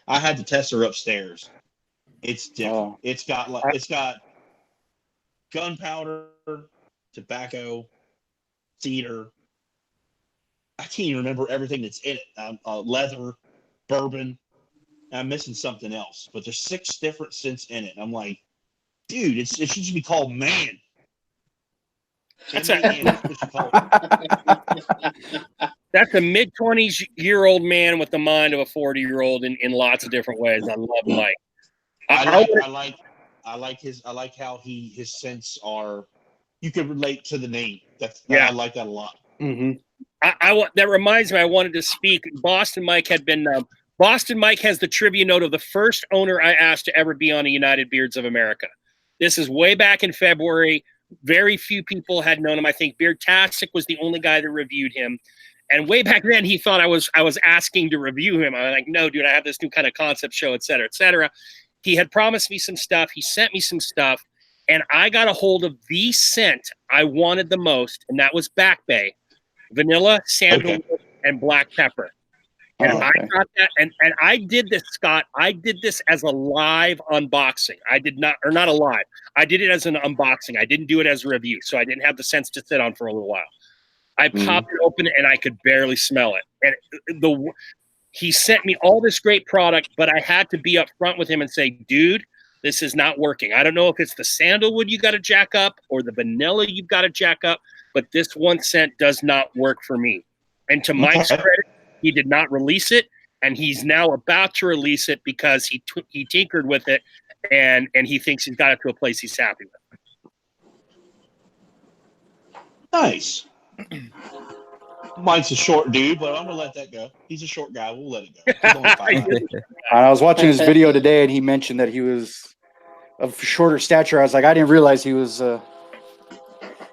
I had to test her upstairs. It's different. Oh. It's got gunpowder, tobacco, cedar. I can't even remember everything that's in it. Leather, bourbon. I'm missing something else, but there's 6 different scents in it. And I'm like, dude, it should just be called Man. That's M-A-N, it should call it. That's a mid-20s-year-old man with the mind of a 40-year-old in lots of different ways. I love Mike. I like how his scents are. You can relate to the name. I like that a lot. Mm-hmm. That reminds me. I wanted to speak. Boston Mike had been. Boston Mike has the trivia note of the first owner I asked to ever be on a United Beards of America. This is way back in February. Very few people had known him. I think Beardtastic was the only guy that reviewed him. And way back then, he thought I was asking to review him. I was like, no, dude, I have this new kind of concept show, et cetera, et cetera. He had promised me some stuff. He sent me some stuff. And I got a hold of the scent I wanted the most, and that was Back Bay. Vanilla, sandalwood, and black pepper. And I got that, and I did this, Scott. I did this as a live unboxing. I did not, or not a live. I did it as an unboxing. I didn't do it as a review, so I didn't have the sense to sit on for a little while. I popped it open, and I could barely smell it. And he sent me all this great product, but I had to be up front with him and say, dude, this is not working. I don't know if it's the sandalwood you got to jack up or the vanilla you've got to jack up, but this one scent does not work for me. And to Mike's credit, he did not release it, and he's now about to release it because he tinkered with it, and he thinks he's got it to a place he's happy with. Nice. Mike's a short dude, but I'm gonna let that go. He's a short guy. We'll let it go. He's only 5'9". I was watching his video today, and he mentioned that he was of shorter stature. I was like, I didn't realize he was. I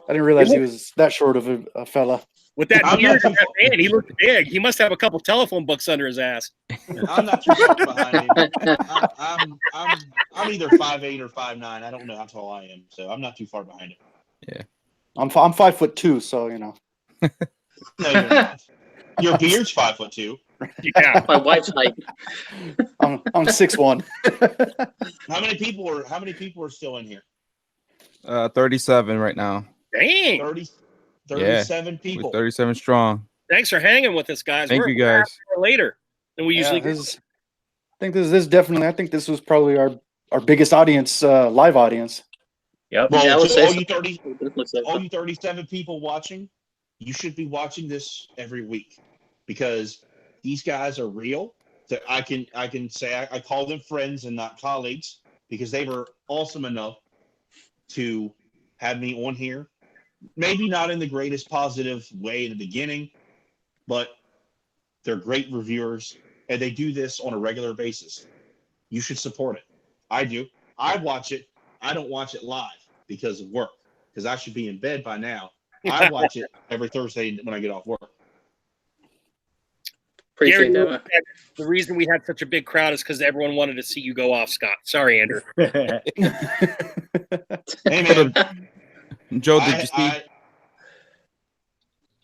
didn't realize he was that short of a fella. With that beard and that man, he looked big. He must have a couple telephone books under his ass. I'm not too far behind him. I'm either 5'8" or 5'9". I don't know how tall I am, so I'm not too far behind him. Yeah, I'm 5'2", so you know. No, you're not. Your beard's 5'2". Yeah, My wife's height. I'm 6'1". How many people are still in here? 37 right now. dang. 37 people. We're 37 strong. Thanks for hanging with us, guys. Thank you, guys. Later than we usually do. I think I think this was probably our biggest audience, live audience. Yep. Well, Yeah, I would say all so. you 37 people watching, you should be watching this every week, because these guys are real. That I can say I call them friends and not colleagues, because they were awesome enough to have me on here. Maybe not in the greatest positive way in the beginning, but they're great reviewers, and they do this on a regular basis. You should support it. I do. I watch it. I don't watch it live because of work, because I should be in bed by now. I watch it every Thursday when I get off work. Appreciate Gary, that. the reason we had such a big crowd is because everyone wanted to see you go off, Scott. Sorry, Andrew. Hey, man. Joe, did you see?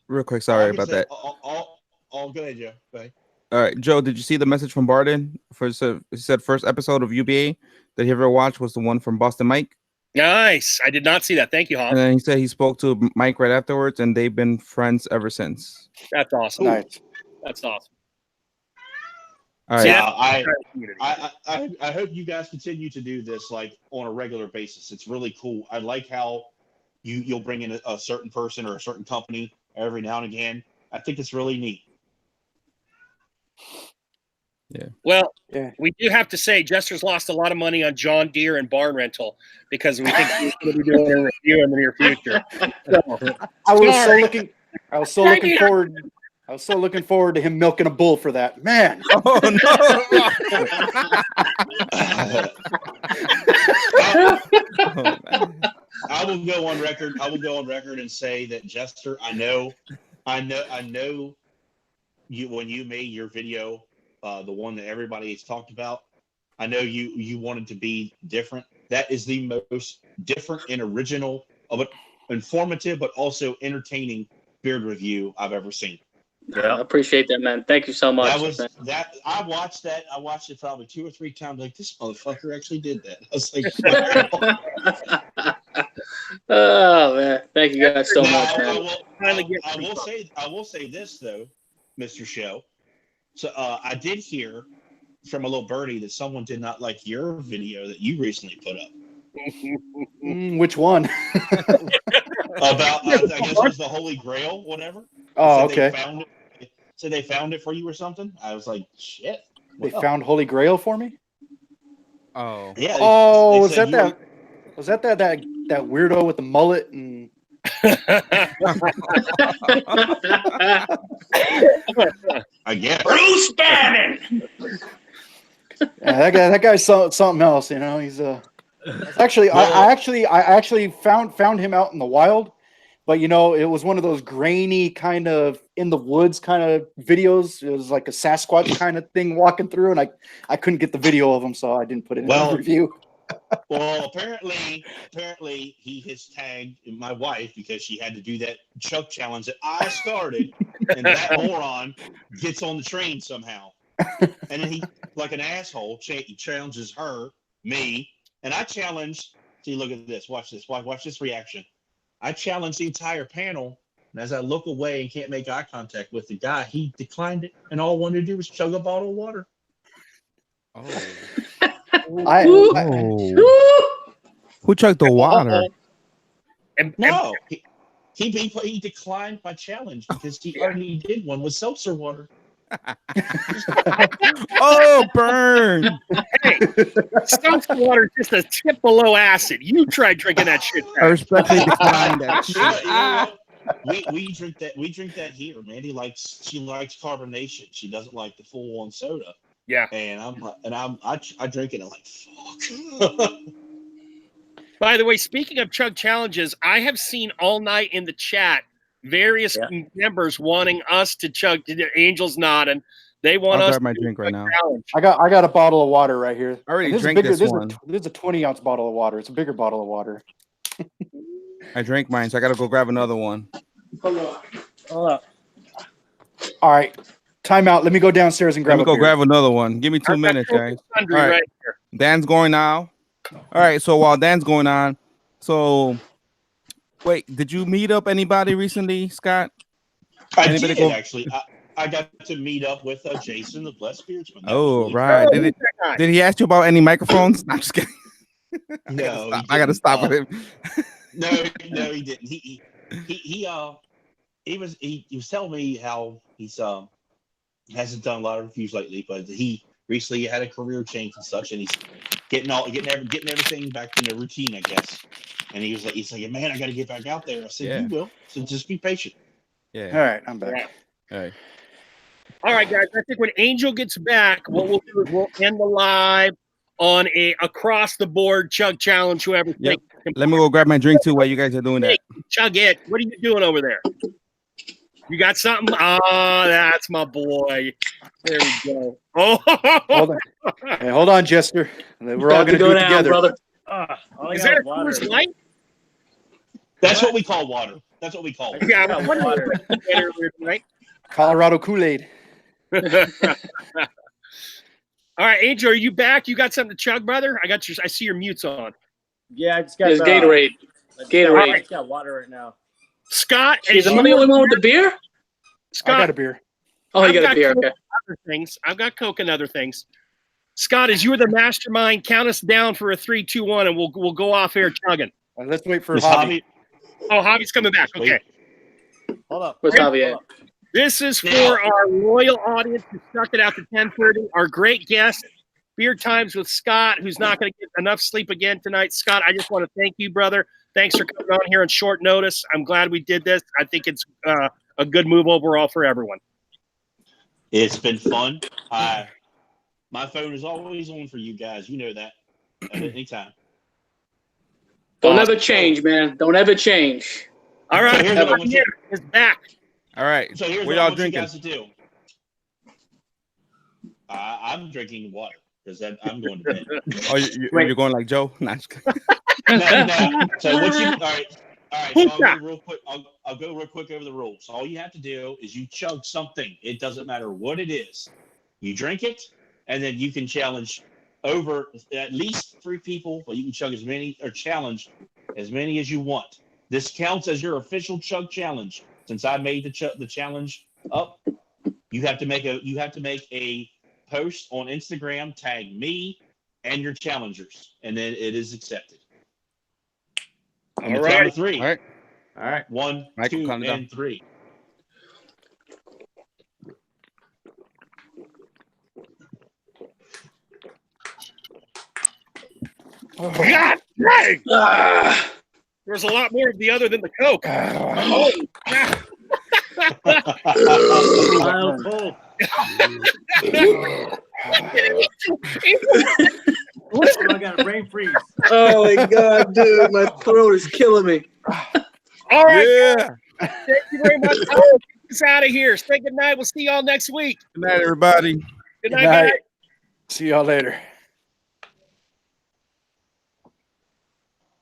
Real quick, sorry about that. All good, Joe. Go ahead. All right, Joe, did you see the message from Barden? He said first episode of UBA that he ever watched was the one from Boston Mike. Nice. I did not see that. Thank you, Hoff. And then he said he spoke to Mike right afterwards, and they've been friends ever since. That's awesome. Nice. That's awesome. All See, right. I hope you guys continue to do this like on a regular basis. It's really cool. I like how you'll bring in a certain person or a certain company every now and again. I think it's really neat. Yeah. Well, Yeah. we do have to say Jester's lost a lot of money on John Deere and barn rental because we think he's going to be doing a review in the near future. So, I was so looking forward to him milking a bull for that. Man. Oh no! Oh, man. I will go on record. I will go on record and say that Jester, I know you when you made your video, the one that everybody has talked about. I know you wanted to be different. That is the most different and original, but informative, but also entertaining beard review I've ever seen. I appreciate that, man. Thank you so much. That was man. that. I watched that. I watched it probably 2 or 3 times. Like, this motherfucker actually did that. I was like, Oh man, thank you guys so much, man. I will say this though, Mr. Show. So I did hear from a little birdie that someone did not like your video that you recently put up. Which one? About I guess it was the Holy Grail, whatever. Oh, Said okay. They found it for you or something. I was like, shit. They found Holy Grail for me. Oh. Yeah. Oh, was said that that weirdo with the mullet and? I guess. Bruce Bannon. Yeah, that guy's something else. You know, he's actually I actually found him out in the wild, but you know, it was one of those grainy kind of in the woods kind of videos. It was like a Sasquatch kind of thing walking through, and I couldn't get the video of him, so I didn't put it in the review. Well, apparently he has tagged my wife because she had to do that choke challenge that I started, and that moron gets on the train somehow. And then he, like an asshole, he challenges her, me, and I challenged. See, look at this. Watch this. Watch this reaction. I challenged the entire panel, and as I look away and can't make eye contact with the guy, he declined it, and all I wanted to do was chug a bottle of water. Oh. Who chugged the water? No, he declined my challenge because he already did one with seltzer water. Oh, burn! Hey, seltzer water is just a tip below acid. You tried drinking that shit. I respectfully decline that shit. We drink that. We drink that here. Mandy she likes carbonation. She doesn't like the full on soda. Yeah. And I drink it. And I'm like, fuck. By the way, speaking of chug challenges, I have seen all night in the chat various members wanting us to chug. Angel's nodding. They want I'll us grab my to drink right now. challenge. I got a bottle of water right here. I already drank this one. This is a 20-ounce bottle of water. It's a bigger bottle of water. I drank mine, so I gotta go grab another one. Hold on. All right, time out. Let me go downstairs and grab. Let me go grab another one. Give me 2 minutes, guys. All right. Dan's going now. All right. So while Dan's going on, wait, did you meet up anybody recently, Scott? I did actually. I got to meet up with Jason, the Blessed Spiritual. Oh, right. Did he ask you about any microphones? I'm just kidding. No, I gotta stop with him. No, he didn't. He was telling me how he's hasn't done a lot of reviews lately, but he recently had a career change and such, and he's getting everything back in the routine, I guess. And he's like, man, I got to get back out there. I said, you will. So just be patient. Yeah. All right, I'm back. Yeah. All right, guys. I think when Angel gets back, what we'll do is we'll end the live on a across the board chug challenge. Whoever. Yep. Let me go grab my drink too while you guys are doing that. Chug it. What are you doing over there? You got something? Oh, that's my boy. There we go. Oh, hold on, Jester. We're all going to do it together, brother. Is that a Coors Light? That's what we call water. That's what we call it. Yeah, water. Right? Colorado Kool-Aid. All right, Angel, are you back? You got something to chug, brother? I see your mutes on. Yeah, I just got Gatorade. I just got water right now. Scott, is the only one with the beer? Scott, I got a beer. Oh, you got a beer. Okay. Other things. I've got Coke and other things. Scott, as you were the mastermind, count us down for a 3, 2, 1, and we'll go off air chugging. Let's wait for Javi. Oh, Javi's coming back. Okay. Hold up. Where's Javi at? This is for our loyal audience who stuck it out to 10:30. Our great guest, Beer Times with Scott, who's not going to get enough sleep again tonight. Scott, I just want to thank you, brother. Thanks for coming on here on short notice. I'm glad we did this. I think it's a good move overall for everyone. It's been fun. My phone is always on for you guys. You know that at any time. Don't ever change, man. Don't ever change. All right, So here's what I want you- it's back. All right. So here's what what I y'all want drinking? you guys to do. I'm drinking water because I'm going to bed. Oh, you're going like Joe? Nah, just kidding. No. So what you? All right. So I'll Hookah. go real quick. I'll go real quick over the rules. All you have to do is you chug something. It doesn't matter what it is. You drink it, and then you can challenge over at least 3 people, but you can chug as many or challenge as many as you want. This counts as your official chug challenge. Since I made the challenge up, you have to make a post on Instagram, tag me and your challengers, and then it is accepted. On the count of 3. All right. 1, Michael, 2, count it down. and 3. God dang! Ah. There's a lot more of the other than the Coke. Oh, Mild cold. Oh, I got a brain freeze. Oh my god, dude, my throat is killing me. all right. Yeah. Thank you very much. Get us out of here. Say good night. We'll see y'all next week. Good night, everybody. Good night, guys. See y'all later.